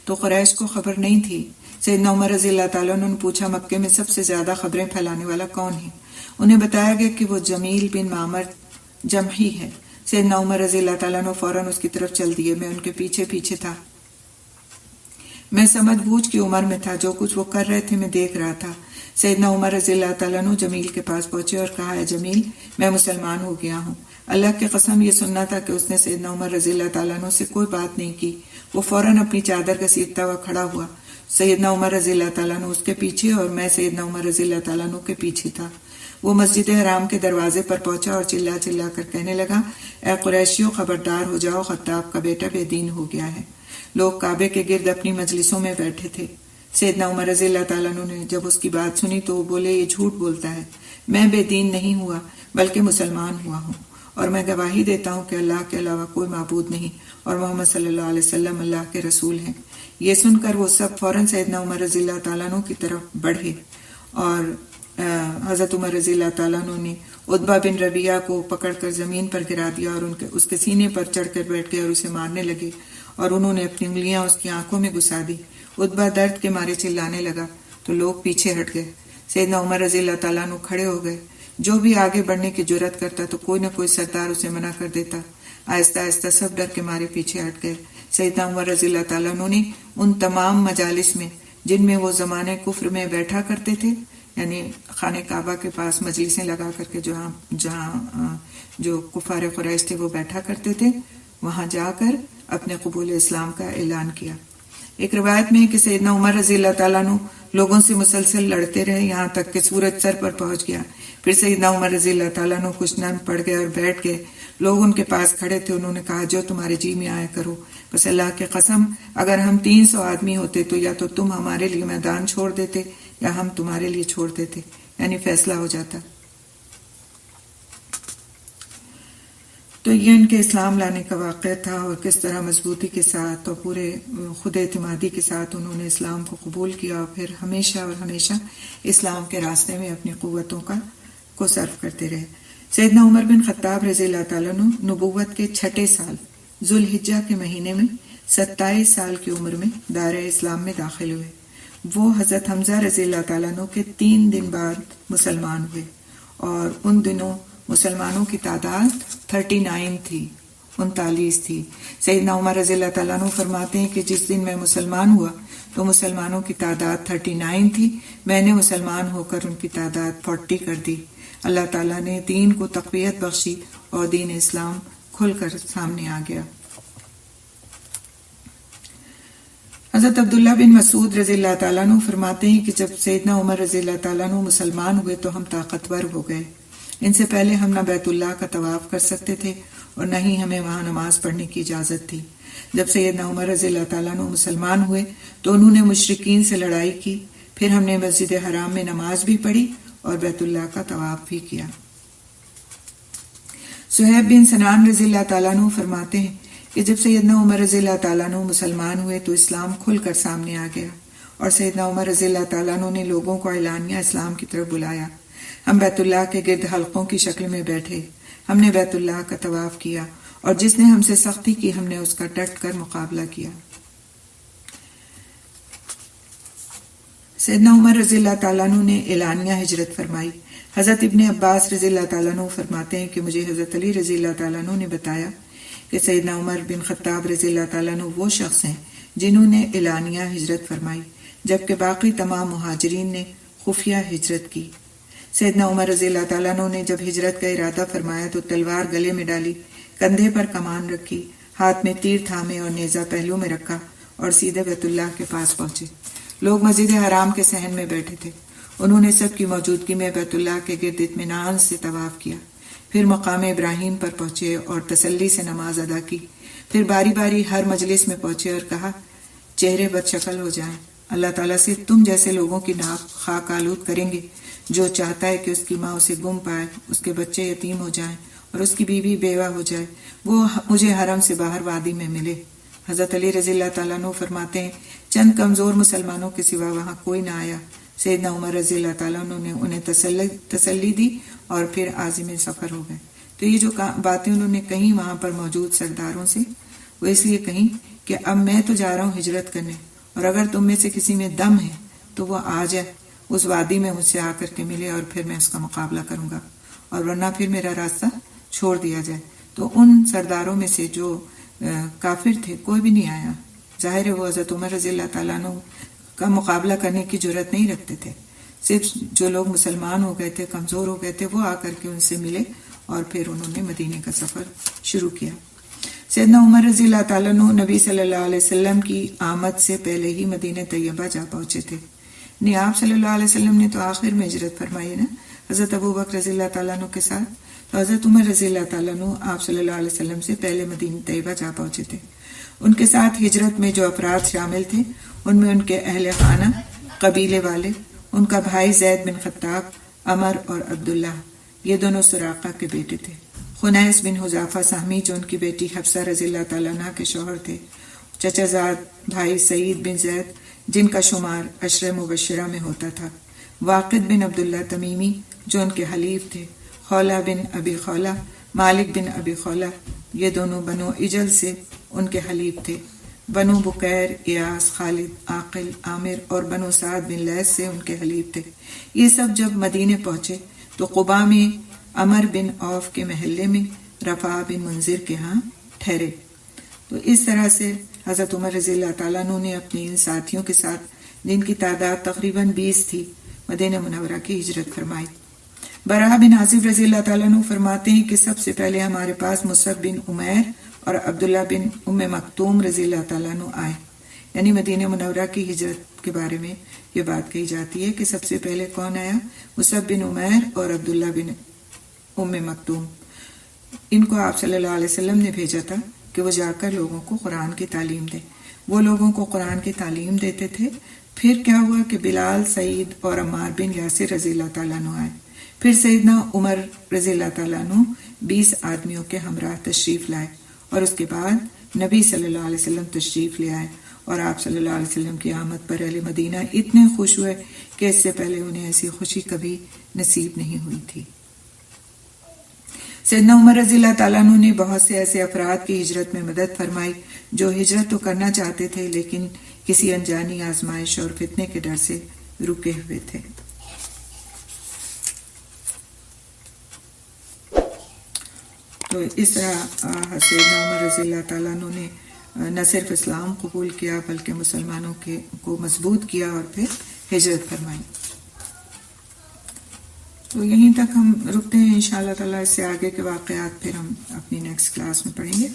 تو قریش کو خبر نہیں تھی۔ سیدنا عمر رضی اللہ تعالیٰ عنہ نے پوچھا مکے میں سب سے زیادہ خبریں پھیلانے والا کون ہے؟ انہیں بتایا گیا کہ وہ جمیل بن معمر جمحی ہے۔ سیدنا عمر رضی اللہ تعالیٰ عنہ فوراً اس کی طرف چل دیے۔ میں ان کے پیچھے پیچھے تھا، میں سمجھ بوجھ کی عمر میں تھا، جو کچھ وہ کر رہے تھے میں دیکھ رہا تھا۔ سیدنا عمر رضی اللہ تعالیٰ عنہ جمیل کے پاس پہنچے اور کہا، اے جمیل، میں مسلمان ہو گیا ہوں۔ اللہ کی قسم یہ سننا تھا کہ اس نے سیدنا عمر رضی اللہ تعالیٰ عنہ سے کوئی بات نہیں کی۔ وہ فوراً اپنی چادر گھسیٹتا ہوا کھڑا ہوا۔ سیدنا عمر رضی اللہ تعالیٰ عنہ اس کے پیچھے اور میں سیدنا عمر رضی اللہ تعالیٰ عنہ کے پیچھے تھا۔ وہ مسجد حرام کے دروازے پر پہنچا اور چلا چلا کر کہنے لگا، اے قریشیوں، خبردار ہو جاؤ، خطاب کا بیٹا بے دین ہو گیا ہے۔ لوگ کعبے کے گرد اپنی مجلسوں میں بیٹھے تھے۔ سیدنا عمر رضی اللہ تعالیٰ عنہ نے جب اس کی بات سنی تو وہ بولے، یہ جھوٹ بولتا ہے، میں بے دین نہیں ہوا بلکہ مسلمان ہوا ہوں، اور میں گواہی دیتا ہوں کہ اللہ کے علاوہ کوئی معبود نہیں اور محمد صلی اللہ علیہ وسلم اللہ کے رسول ہیں۔ یہ سن کر وہ سب فوراً سیدنا عمر رضی اللہ تعالیٰ عنہ کی طرف بڑھے، اور حضرت عمر رضی اللہ تعالیٰ عنہ نے عتبہ بن ربیعہ کو پکڑ کر زمین پر گرا دیا اور اس کے سینے پر چڑھ کر بیٹھ گئے اور اسے مارنے لگے، اور انہوں نے اپنی انگلیاں اس کی آنکھوں میں گھسا دی۔ عتبہ درد کے مارے چلانے لگا تو لوگ پیچھے ہٹ گئے۔ سیدنا عمر رضی اللہ تعالیٰ عنہ کھڑے ہو گئے۔ جو بھی آگے بڑھنے کی جرات کرتا تو کوئی نہ کوئی سردار اسے منع کر دیتا۔ آہستہ آہستہ سب ڈر کے مارے پیچھے ہٹ گئے۔ سیدنا عمر رضی اللہ تعالیٰ عنہ نے ان تمام مجالس میں جن میں وہ زمانے کفر میں بیٹھا کرتے تھے، یعنی خانہ کعبہ کے پاس مجلسیں لگا کر کے جہاں جو کفار قریش تھے وہ بیٹھا کرتے تھے، وہاں جا کر اپنے قبول اسلام کا اعلان کیا۔ ایک روایت میں ہے کہ سیدنا عمر رضی اللہ تعالیٰ عنہ لوگوں سے مسلسل لڑتے رہے یہاں تک کہ سورج سر پر پہنچ گیا۔ پھر سیدنا عمر رضی اللہ تعالیٰ عنہ کچھ نرم پڑ گئے اور بیٹھ گئے۔ لوگ ان کے پاس کھڑے تھے، انہوں نے کہا، جو تمہارے جی میں آیا کرو، بس اللہ کی قسم اگر ہم 300 آدمی ہوتے تو یا تو تم ہمارے لیے میدان چھوڑ دیتے یا ہم تمہارے لیے چھوڑ دیتے، یعنی فیصلہ ہو جاتا۔ تو یہ ان کے اسلام لانے کا واقعہ تھا، اور کس طرح مضبوطی کے ساتھ اور پورے خود اعتمادی کے ساتھ انہوں نے اسلام کو قبول کیا، اور پھر ہمیشہ اور ہمیشہ اسلام کے راستے میں اپنی قوتوں کو صرف کرتے رہے۔ سیدنا عمر بن خطاب رضی اللہ تعالیٰ عنہ نبوت کے 6 سال ذوالحجہ کے مہینے میں 27 سال کی عمر میں دائرہ اسلام میں داخل ہوئے۔ وہ حضرت حمزہ رضی اللہ تعالیٰ عنہ کے 3 دن بعد مسلمان ہوئے، اور ان دنوں مسلمانوں کی تعداد 39 تھی، 39 تھی۔ سیدنا عمر رضی اللہ تعالیٰ عنہ فرماتے ہیں کہ جس دن میں مسلمان ہوا تو مسلمانوں کی تعداد 39 تھی، میں نے مسلمان ہو کر ان کی تعداد 40 کر دی۔ اللہ تعالیٰ نے دین کو تقویت بخشی اور دین اسلام کھل کر سامنے آ گیا۔ حضرت عبداللہ بن مسعود رضی اللہ تعالیٰ عنہ فرماتے ہیں کہ جب سیدنا عمر رضی اللہ تعالیٰ عنہ مسلمان ہوئے تو ہم طاقتور ہو گئے۔ ان سے پہلے ہم نہ بیت اللہ کا طواف کر سکتے تھے اور نہ ہی ہمیں وہاں نماز پڑھنے کی اجازت تھی۔ جب سیدنا عمر رضی اللہ تعالیٰ عنہ مسلمان ہوئے تو انہوں نے مشرکین سے لڑائی کی، پھر ہم نے مسجد حرام میں نماز بھی پڑھی اور بیت اللہ کا طواف بھی کیا۔ صہیب بن سنان رضی اللہ تعالیٰ عنہ فرماتے ہیں کہ جب سیدنا عمر رضی اللہ تعالیٰ عنہ مسلمان ہوئے تو اسلام کھل کر سامنے آ گیا، اور سیدنا عمر رضی اللہ تعالیٰ عنہ نے لوگوں کو اعلانیہ اسلام کی طرف بلایا۔ ہم بیت اللہ کے گرد حلقوں کی شکل میں بیٹھے، ہم نے بیت اللہ کا طواف کیا، اور جس نے ہم سے سختی کی ہم نے اس کا ڈٹ کر مقابلہ کیا۔ سیدنا عمر رضی اللہ تعالیٰ عنہ نے اعلانیہ ہجرت فرمائی۔ حضرت ابن عباس رضی اللہ تعالیٰ عنہ فرماتے ہیں کہ مجھے حضرت علی رضی اللہ تعالیٰ عنہ نے بتایا کہ سیدنا عمر بن خطاب رضی اللہ تعالیٰ عنہ وہ شخص ہیں جنہوں نے اعلانیہ ہجرت فرمائی، جبکہ باقی تمام مہاجرین نے خفیہ ہجرت کی۔ سیدنا عمر رضی اللہ تعالیٰ عنہ نے جب ہجرت کا ارادہ فرمایا تو تلوار گلے میں ڈالی، کندھے پر کمان رکھی، ہاتھ میں تیر تھامے اور نیزہ پہلو میں رکھا، اور سیدھے بیت اللہ کے پاس پہنچے۔ لوگ مسجد حرام کے صحن میں بیٹھے تھے. انہوں نے سب کی موجودگی میں بیت اللہ کے گرد اطمینان سے طواف کیا. پھر مقام ابراہیم پر پہنچے اور تسلی سے نماز ادا کی. پھر باری باری ہر مجلس میں پہنچے اور کہا چہرے بد شکل ہو جائیں. اللہ تعالیٰ سے تم جیسے لوگوں کی ناک خاک آلود کریں گے جو چاہتا ہے کہ اس کی ماں اسے گم پائے، اس کے بچے یتیم ہو جائیں اور اس کی بیوی بیوہ ہو جائے، وہ مجھے حرم سے باہر وادی میں ملے. حضرت علی رضی اللہ تعالیٰ عنہ فرماتے ہیں چند کمزور مسلمانوں کے سوا وہاں کوئی نہ آیا. سیدنا عمر رضی اللہ تعالیٰ عنہ نے انہیں تسلی دی اور پھر عازم سفر ہو گئے. تو یہ جو باتیں انہوں نے کہیں وہاں پر موجود سرداروں سے، وہ اس لیے کہیں کہ اب میں تو جا رہا ہوں ہجرت کرنے، اور اگر تم میں سے کسی میں دم ہے تو وہ آ جائے اس وادی میں مجھ سے آ کر کے ملے اور پھر میں اس کا مقابلہ کروں گا، اور ورنہ پھر میرا راستہ چھوڑ دیا جائے. تو ان سرداروں میں سے جو کافر تھے کوئی بھی نہیں آیا. ظاہر ہے وہ حضرت عمر رضی اللہ تعالیٰ عنہ کا مقابلہ کرنے کی جرت نہیں رکھتے تھے. صرف جو لوگ مسلمان ہو گئے تھے، کمزور ہو گئے تھے، وہ آ کر کے ان سے ملے اور پھر انہوں نے مدینے کا سفر شروع کیا. سیدنا عمر رضی اللہ تعالیٰ عنہ نبی صلی اللہ علیہ وسلم کی آمد سے پہلے ہی مدینہ طیبہ جا پہنچے تھے. نہیں، آپ صلی اللہ علیہ وسلم نے تو آخر میں ہجرت فرمائی نا حضرت ابو بکر رضی اللہ تعالیٰ عنہ کے ساتھ. تو حضرت عمر رضی اللہ تعالیٰ عنہ آپ صلی اللہ علیہ وسلم سے پہلے مدینہ طیبہ جا پہنچے تھے. ان کے ساتھ ہجرت میں جو افراد شامل تھے ان میں ان کے اہل خانہ، قبیلے والے، ان کا بھائی زید بن خطاب، عمر اور عبداللہ، یہ دونوں سراقہ کے بیٹے تھے. خنیس بن حذافہ سہمی جو ان کی بیٹی حفصہ رضی اللہ تعالیٰ عنہ کے شوہر تھے. چچا زاد بھائی سعید بن زید جن کا شمار عشر مبشرہ میں ہوتا تھا. واقد بن عبداللہ تمیمی جو ان کے حلیف تھے. خولہ بن ابی خولہ، مالک بن ابی خولہ، یہ دونوں بنو اجل سے ان کے حلیف تھے. بنو بکیر، ایاس، خالد، عاقل، عامر اور بنو سعد بن لیث سے ان کے حلیف تھے. یہ سب جب مدینے پہنچے تو قباء میں عمر بن عوف کے محلے میں رفاع بن منذر کے ہاں ٹھہرے. تو اس طرح سے حضرت عمر رضی اللہ تعالیٰ عنہ نے اپنے ان ساتھیوں کے ساتھ جن کی تعداد تقریباً 20 تھی مدینہ منورہ کی ہجرت فرمائی. براہ بن عازب رضی اللہ تعالیٰ عنہ فرماتے ہیں کہ سب سے پہلے ہمارے پاس مصعب بن عمیر اور عبداللہ بن ام مکتوم رضی اللہ تعالیٰ عنہ آئے. یعنی مدینہ منورہ کی ہجرت کے بارے میں یہ بات کہی جاتی ہے کہ سب سے پہلے کون آیا؟ مصعب بن عمیر اور عبداللہ بن ام مکتوم. ان کو آپ صلی اللہ علیہ وسلم نے بھیجا تھا کہ وہ جا کر لوگوں کو قرآن کی تعلیم دیں. وہ لوگوں کو قرآن کی تعلیم دیتے تھے. پھر کیا ہوا کہ بلال، سعید اور عمار بن یاسر رضی اللہ تعالیٰ عنہ آئے. پھر سیدنا عمر رضی اللہ تعالیٰ عنہ 20 آدمیوں کے ہمراہ تشریف لائے، اور اس کے بعد نبی صلی اللہ علیہ وسلم تشریف لے آئے. اور آپ صلی اللہ علیہ وسلم کی آمد پر اہل مدینہ اتنے خوش ہوئے کہ اس سے پہلے انہیں ایسی خوشی کبھی نصیب نہیں ہوئی تھی. سیدنا عمر رضی اللہ تعالیٰ عنہ نے بہت سے ایسے افراد کی ہجرت میں مدد فرمائی جو ہجرت تو کرنا چاہتے تھے لیکن کسی انجانی آزمائش اور فتنے کے ڈر سے رکے ہوئے تھے. تو اس طرح سیدنا عمر رضی اللہ تعالیٰ عنہ نے نہ صرف اسلام قبول کیا بلکہ مسلمانوں کو مضبوط کیا اور پھر ہجرت فرمائی. تو یہیں تک ہم رکتے ہیں. انشاءاللہ تعالیٰ اس سے آگے کے واقعات پھر ہم اپنی نیکسٹ کلاس میں پڑھیں گے.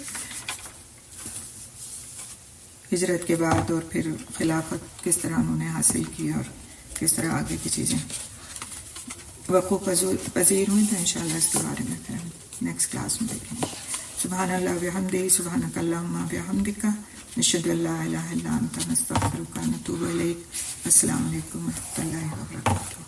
ہجرت کے بعد اور پھر خلافت کس طرح انہوں نے حاصل کی اور کس طرح آگے کی چیزیں وقوع پذیر ہوئی، تو انشاءاللہ اس کے بارے میں پھر ہم نیکسٹ کلاس میں دیکھیں گے. سبحان اللہ بحمدہ، سبحانک اللہم بحمدک، نشہد ان لا الہ الا انت، نستغفرک ونتوب الیک. السلام علیکم ورحمۃ اللہ وبرکاتہ.